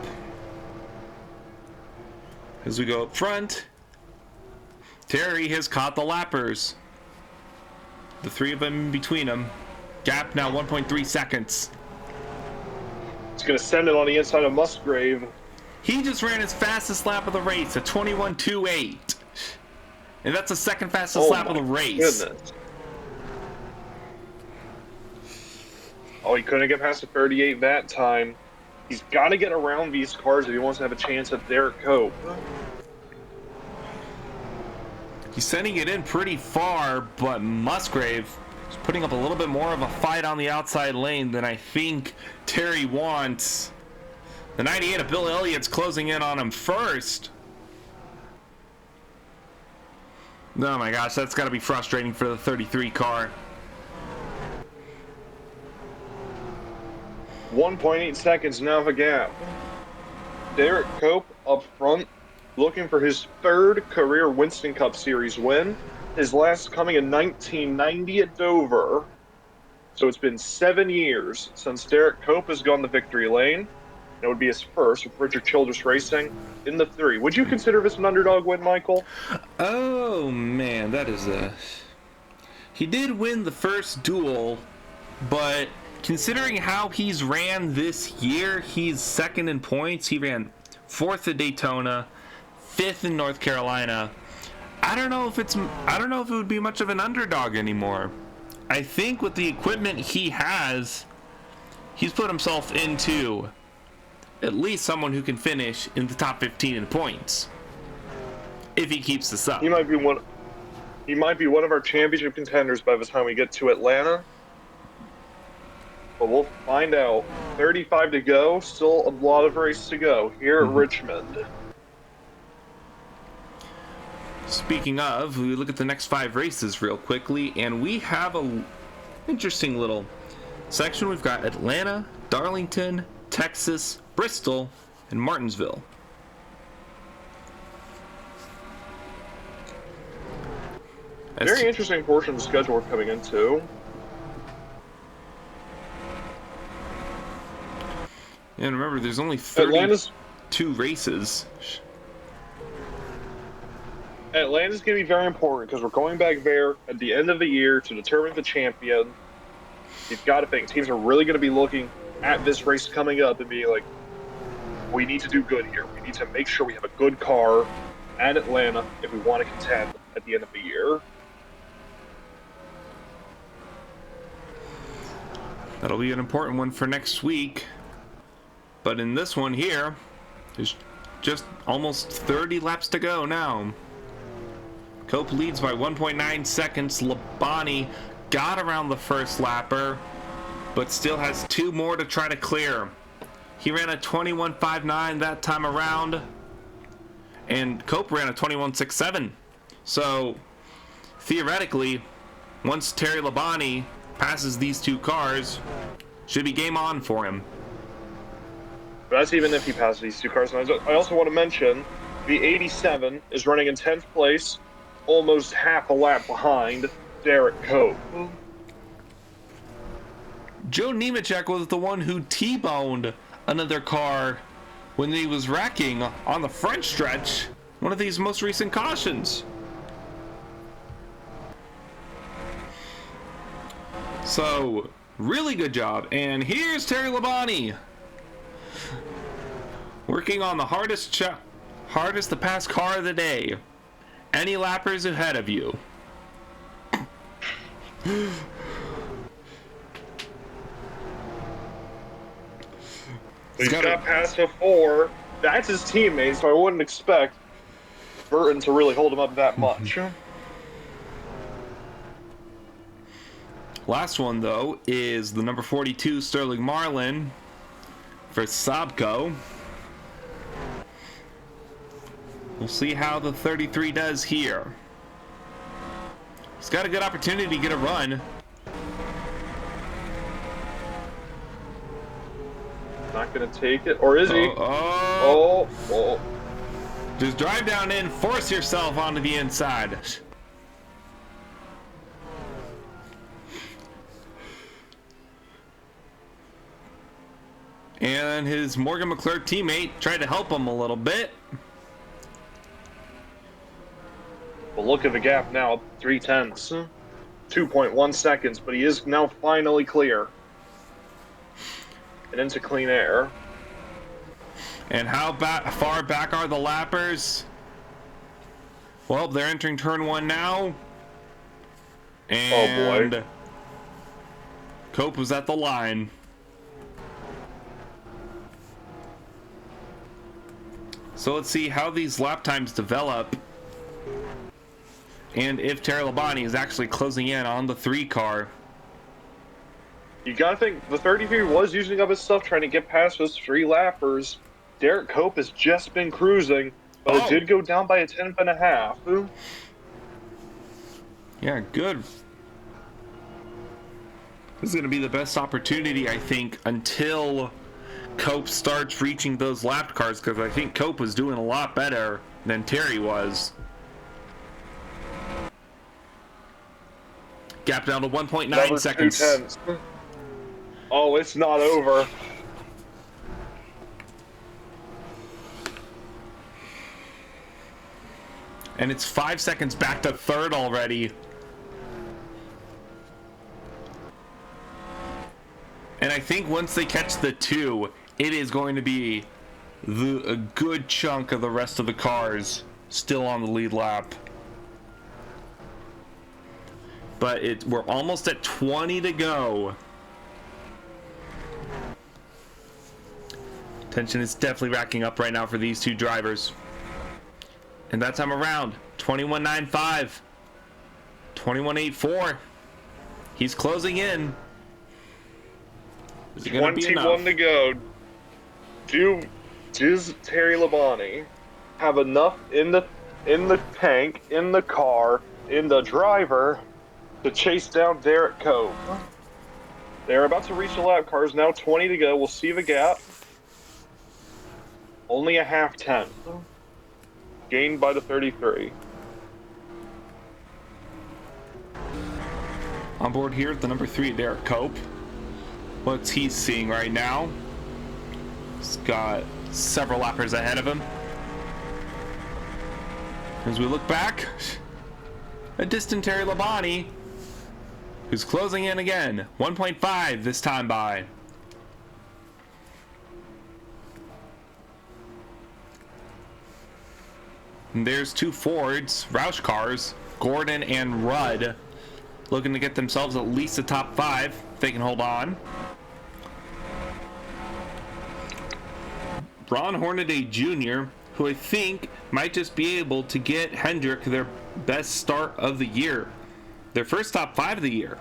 S1: As we go up front, Terry has caught the lappers. The 3 of them in between them. Gap now 1.3 seconds.
S2: He's going to send it on the inside of Musgrave.
S1: He just ran his fastest lap of the race at 21.28. And that's the second fastest lap of the race.
S2: Goodness. Oh, he couldn't get past the 38 that time. He's got to get around these cars if he wants to have a chance at Derrike Cope.
S1: He's sending it in pretty far, but Musgrave is putting up a little bit more of a fight on the outside lane than I think Terry wants. The 98 of Bill Elliott's closing in on him first. Oh my gosh, that's got to be frustrating for the 33 car.
S2: 1.8 seconds now of a gap. Derrike Cope up front, looking for his 3rd career Winston Cup Series win. His last coming in 1990 at Dover. So it's been 7 years since Derrike Cope has gone the victory lane. It would be his first with Richard Childress Racing in the 3. Would you consider this an underdog win, Michael?
S1: Oh man, that is he did win the first duel, but considering how he's ran this year, he's 2nd in points. He ran 4th at Daytona, 5th in North Carolina. I don't know if it would be much of an underdog anymore. I think with the equipment he has, he's put himself into at least someone who can finish in the top 15 in points if he keeps this up.
S2: He might be one of our championship contenders by the time we get to Atlanta. But we'll find out. 35 to go, still a lot of race to go here at Richmond.
S1: Speaking of, we look at the next 5 races real quickly, and we have a interesting little section. We've got Atlanta, Darlington, Texas, Bristol, and Martinsville.
S2: Very interesting portion of the schedule we're coming into.
S1: And remember, there's only 32 races.
S2: Atlanta's going to be very important because we're going back there at the end of the year to determine the champion. You've got to think teams are really going to be looking at this race coming up and be like, we need to do good here. We need to make sure we have a good car at Atlanta if we want to contend at the end of the year.
S1: That'll be an important one for next week. But in this one here, there's just almost 30 laps to go now. Cope leads by 1.9 seconds. Labonte got around the first lapper, but still has 2 more to try to clear. He ran a 21.59 that time around, and Cope ran a 21.67. So theoretically, once Terry Labonte passes these 2 cars, should be game on for him.
S2: But that's even if he passes these 2 cars. And I also want to mention the 87 is running in 10th place, almost half a lap behind Derrike Cope.
S1: Joe Nemechek was the one who T-boned another car when he was wrecking on the front stretch, one of these most recent cautions. So, really good job. And here's Terry Labonte working on the hardest to pass car of the day. Any lappers ahead of you?
S2: He's got past before. That's his teammate, so I wouldn't expect Burton to really hold him up that much.
S1: Last one, though, is the number 42 Sterling Marlin for Sabco. We'll see how the 33 does here. He's got a good opportunity to get a run.
S2: Not gonna take it, or is he? Oh.
S1: Just drive down in, force yourself onto the inside. And his Morgan McClure teammate tried to help him a little bit.
S2: Well, look at the gap now, 0.3, 2.1 seconds, but he is now finally clear. And into clean air.
S1: And how far back are the lappers? Well, they're entering turn 1 now. And
S2: oh boy.
S1: Cope was at the line. So let's see how these lap times develop. And if Terry Labonte is actually closing in on the 3 car.
S2: You gotta think, the 33 was using up his stuff trying to get past those 3 lappers. Derrike Cope has just been cruising, but it did go down by a 10.5.
S1: Yeah, good. This is going to be the best opportunity, I think, until Cope starts reaching those lapped cars, because I think Cope was doing a lot better than Terry was. Gap down to 1.9 seconds.
S2: Oh, it's not over.
S1: And it's 5 seconds back to third already. And I think once they catch the 2, it is going to be a good chunk of the rest of the cars still on the lead lap. But we're almost at 20 to go. Tension is definitely racking up right now for these 2 drivers. And that time around, 21.95, 21.84. He's closing in. Is it gonna be enough?
S2: 21 to go. Does Terry Labonte have enough in the tank, in the car, in the driver to chase down Derrike Cope? They're about to reach the lap cars. Now 20 to go. We'll see the gap. Only a half tenth. Gained by the 33.
S1: On board here, the number 3, Derrike Cope. What's he seeing right now? He's got several lappers ahead of him. As we look back, a distant Terry Labonte, who's closing in again. 1.5 this time by. And there's 2 Fords, Roush cars, Gordon and Rudd, looking to get themselves at least a top 5 if they can hold on. Ron Hornaday Jr., who I think might just be able to get Hendrick their best start of the year. Their first top 5 of the year.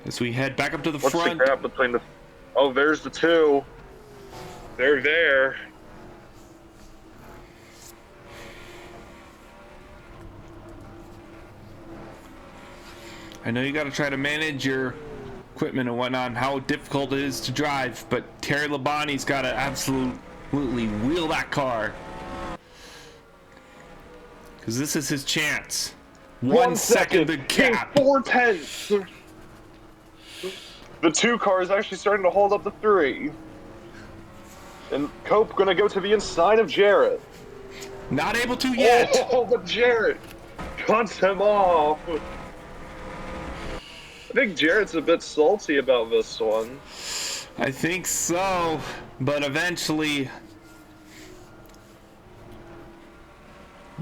S1: As we head back up to the
S2: What's
S1: front.
S2: the gap between the... Oh, there's the two. They're there.
S1: I know you got to try to manage your equipment and whatnot and how difficult it is to drive, but Terry Labonte's got to absolutely wheel that car. Because this is his chance. 1 second the gap.
S2: 4/10. The 2 car is actually starting to hold up the 3. And Cope gonna go to the inside of Jarrett.
S1: Not able to yet.
S2: Oh, but Jarrett cuts him off. I think Jarrett's a bit salty about this one.
S1: I think so, but eventually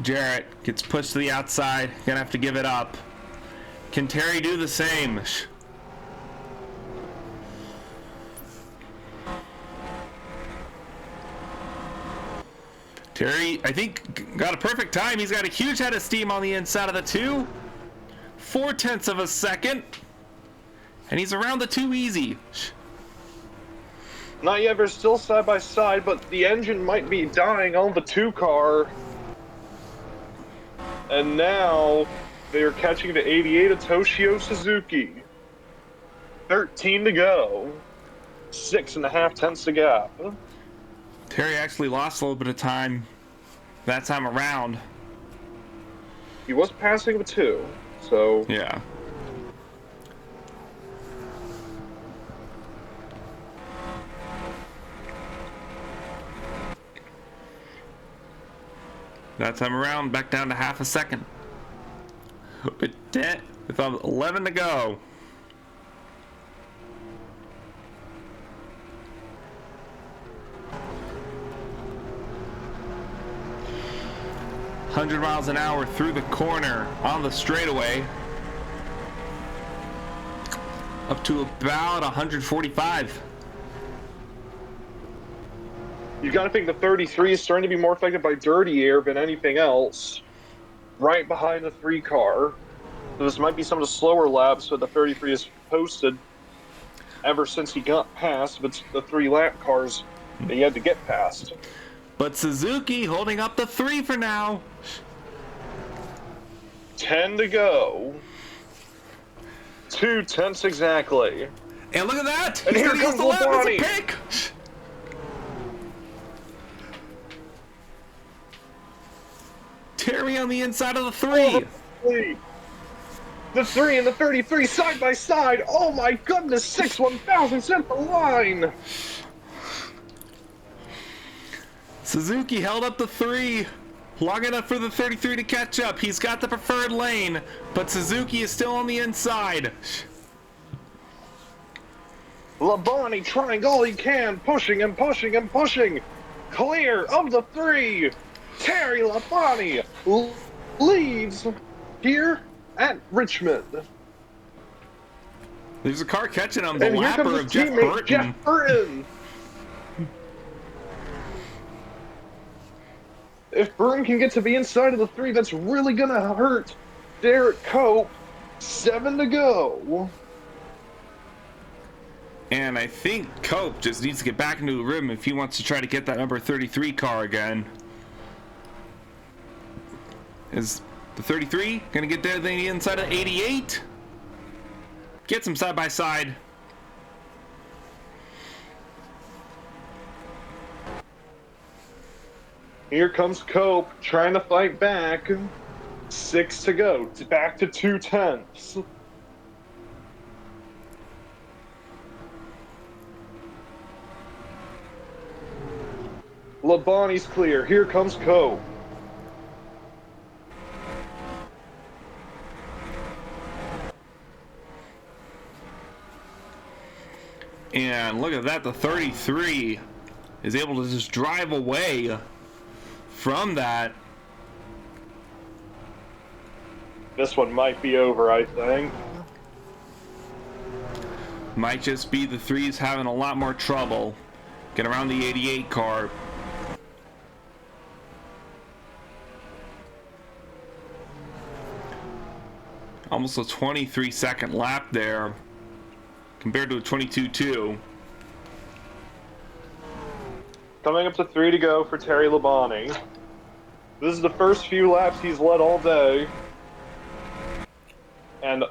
S1: Jarrett gets pushed to the outside. Gonna have to give it up. Can Terry do the same? Terry, I think, got a perfect time. He's got a huge head of steam on the inside of the 2. 0.4 of a second. And he's around the 2 easy.
S2: Not yet, they're still side by side, but the engine might be dying on the 2 car. And now they're catching the 88 of Toshio Suzuki. 13 to go. 6.5 tenths to gap.
S1: Terry actually lost a little bit of time that time around.
S2: He was passing the 2, so...
S1: Yeah. That time around, back down to half a second. With 11 to go. "100 miles an hour through the corner on the straightaway. Up to about 145.
S2: You gotta think the 33 is starting to be more affected by dirty air than anything else. Right behind the 3 car. So this might be some of the slower laps that the 33 has posted ever since he got past, but the 3 lap cars that he had to get past.
S1: But Suzuki holding up the 3 for now.
S2: 10 to go. 2 tenths exactly.
S1: And look at that!
S2: And here comes
S1: the lap as a
S2: Labonte.
S1: pick. Terry on the inside of the 3.
S2: The 3 and the 33 side by side. Oh my goodness, 6 1,000ths at the line.
S1: Suzuki held up the 3 long enough for the 33 to catch up. He's got the preferred lane, but Suzuki is still on the inside.
S2: Labonte trying all he can, pushing and pushing and pushing. Clear of the 3. Terry Labonte leads here at Richmond.
S1: There's a car catching him, the
S2: And here comes
S1: lapper
S2: his
S1: of Jeff
S2: teammate,
S1: Burton.
S2: Jeff Burton. If Burton can get to the inside of the 3, that's really going to hurt Derrike Cope. 7 to go.
S1: And I think Cope just needs to get back into the rhythm if he wants to try to get that number 33 car again. Is the 33 going to get there to the inside of 88? Gets him side by side.
S2: Here comes Cope trying to fight back. 6 to go. Back to 2 tenths. Labonte's clear. Here comes Cope.
S1: And look at that, the 33 is able to just drive away from that.
S2: This one might be over, I think.
S1: Might just be the 3s having a lot more trouble getting around the 88 car. Almost a 23-second lap there compared to a 22.2.
S2: Coming up to 3 to go for Terry Labonte. This is the first few laps he's led all day. And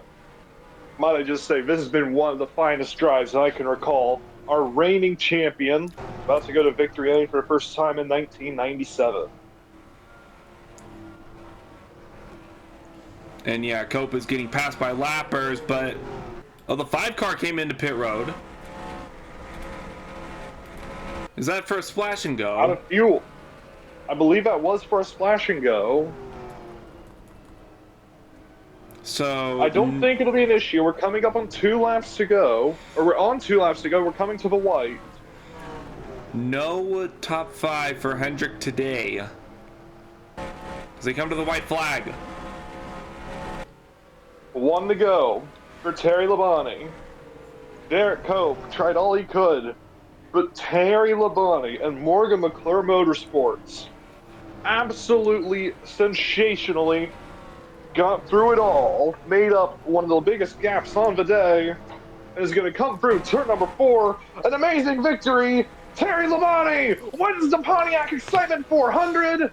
S2: might I just say, this has been one of the finest drives I can recall. Our reigning champion, about to go to victory lane for the first time in 1997.
S1: And yeah, Cope is getting passed by lappers, but the 5 car came into pit road. Is that for a splash and go?
S2: Out of fuel. I believe that was for a splash and go.
S1: So
S2: I don't think it'll be an issue. We're coming up on 2 laps to go. Or we're on 2 laps to go. We're coming to the white.
S1: No top 5 for Hendrick today, as they come to the white flag.
S2: 1 to go for Terry Labonte. Derrike Cope tried all he could, but Terry Labonte and Morgan McClure Motorsports absolutely sensationally got through it all, made up one of the biggest gaps on the day, and is going to come through turn number 4. An amazing victory. Terry Labonte wins the Pontiac Excitement 400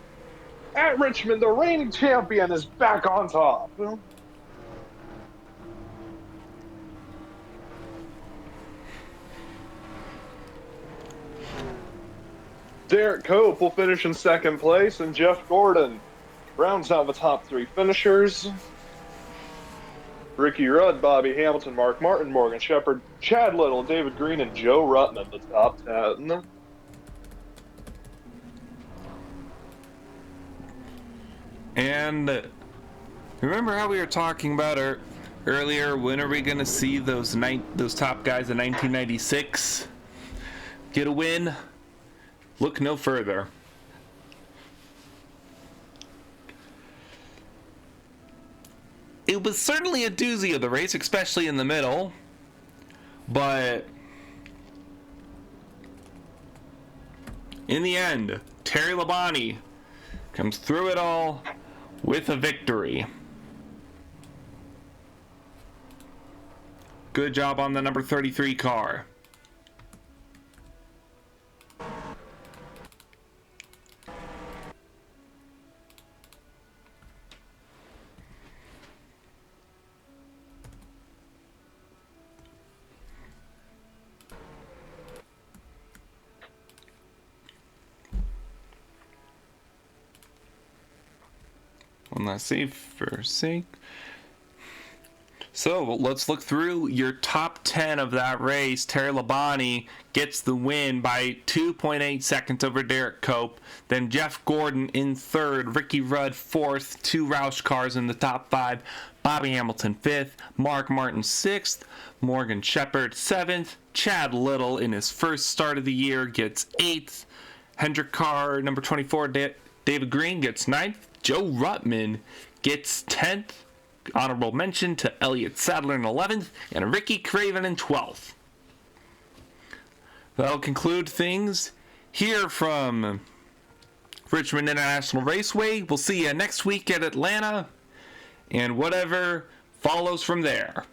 S2: at Richmond. The reigning champion is back on top. Derrike Cope will finish in 2nd place, and Jeff Gordon rounds out the top 3 finishers. Ricky Rudd, Bobby Hamilton, Mark Martin, Morgan Shepherd, Chad Little, David Green, and Joe Ruttman, the top 10.
S1: And remember how we were talking about earlier? When are we going to see those top guys in 1996 get a win? Look no further. It was certainly a doozy of the race, especially in the middle, but in the end, Terry Labonte comes through it all with a victory. Good job on the number 33 car. One last save for sake. So let's look through your top 10 of that race. Terry Labonte gets the win by 2.8 seconds over Derrike Cope. Then Jeff Gordon in 3rd, Ricky Rudd 4th, 2 Roush cars in the top 5. Bobby Hamilton 5th, Mark Martin 6th, Morgan Shepherd 7th, Chad Little in his first start of the year gets 8th, Hendrick car number 24, David Green gets 9th, Joe Ruttman gets 10th. Honorable mention to Elliott Sadler in 11th and Ricky Craven in 12th. That'll conclude things here from Richmond International Raceway. We'll see you next week at Atlanta and whatever follows from there.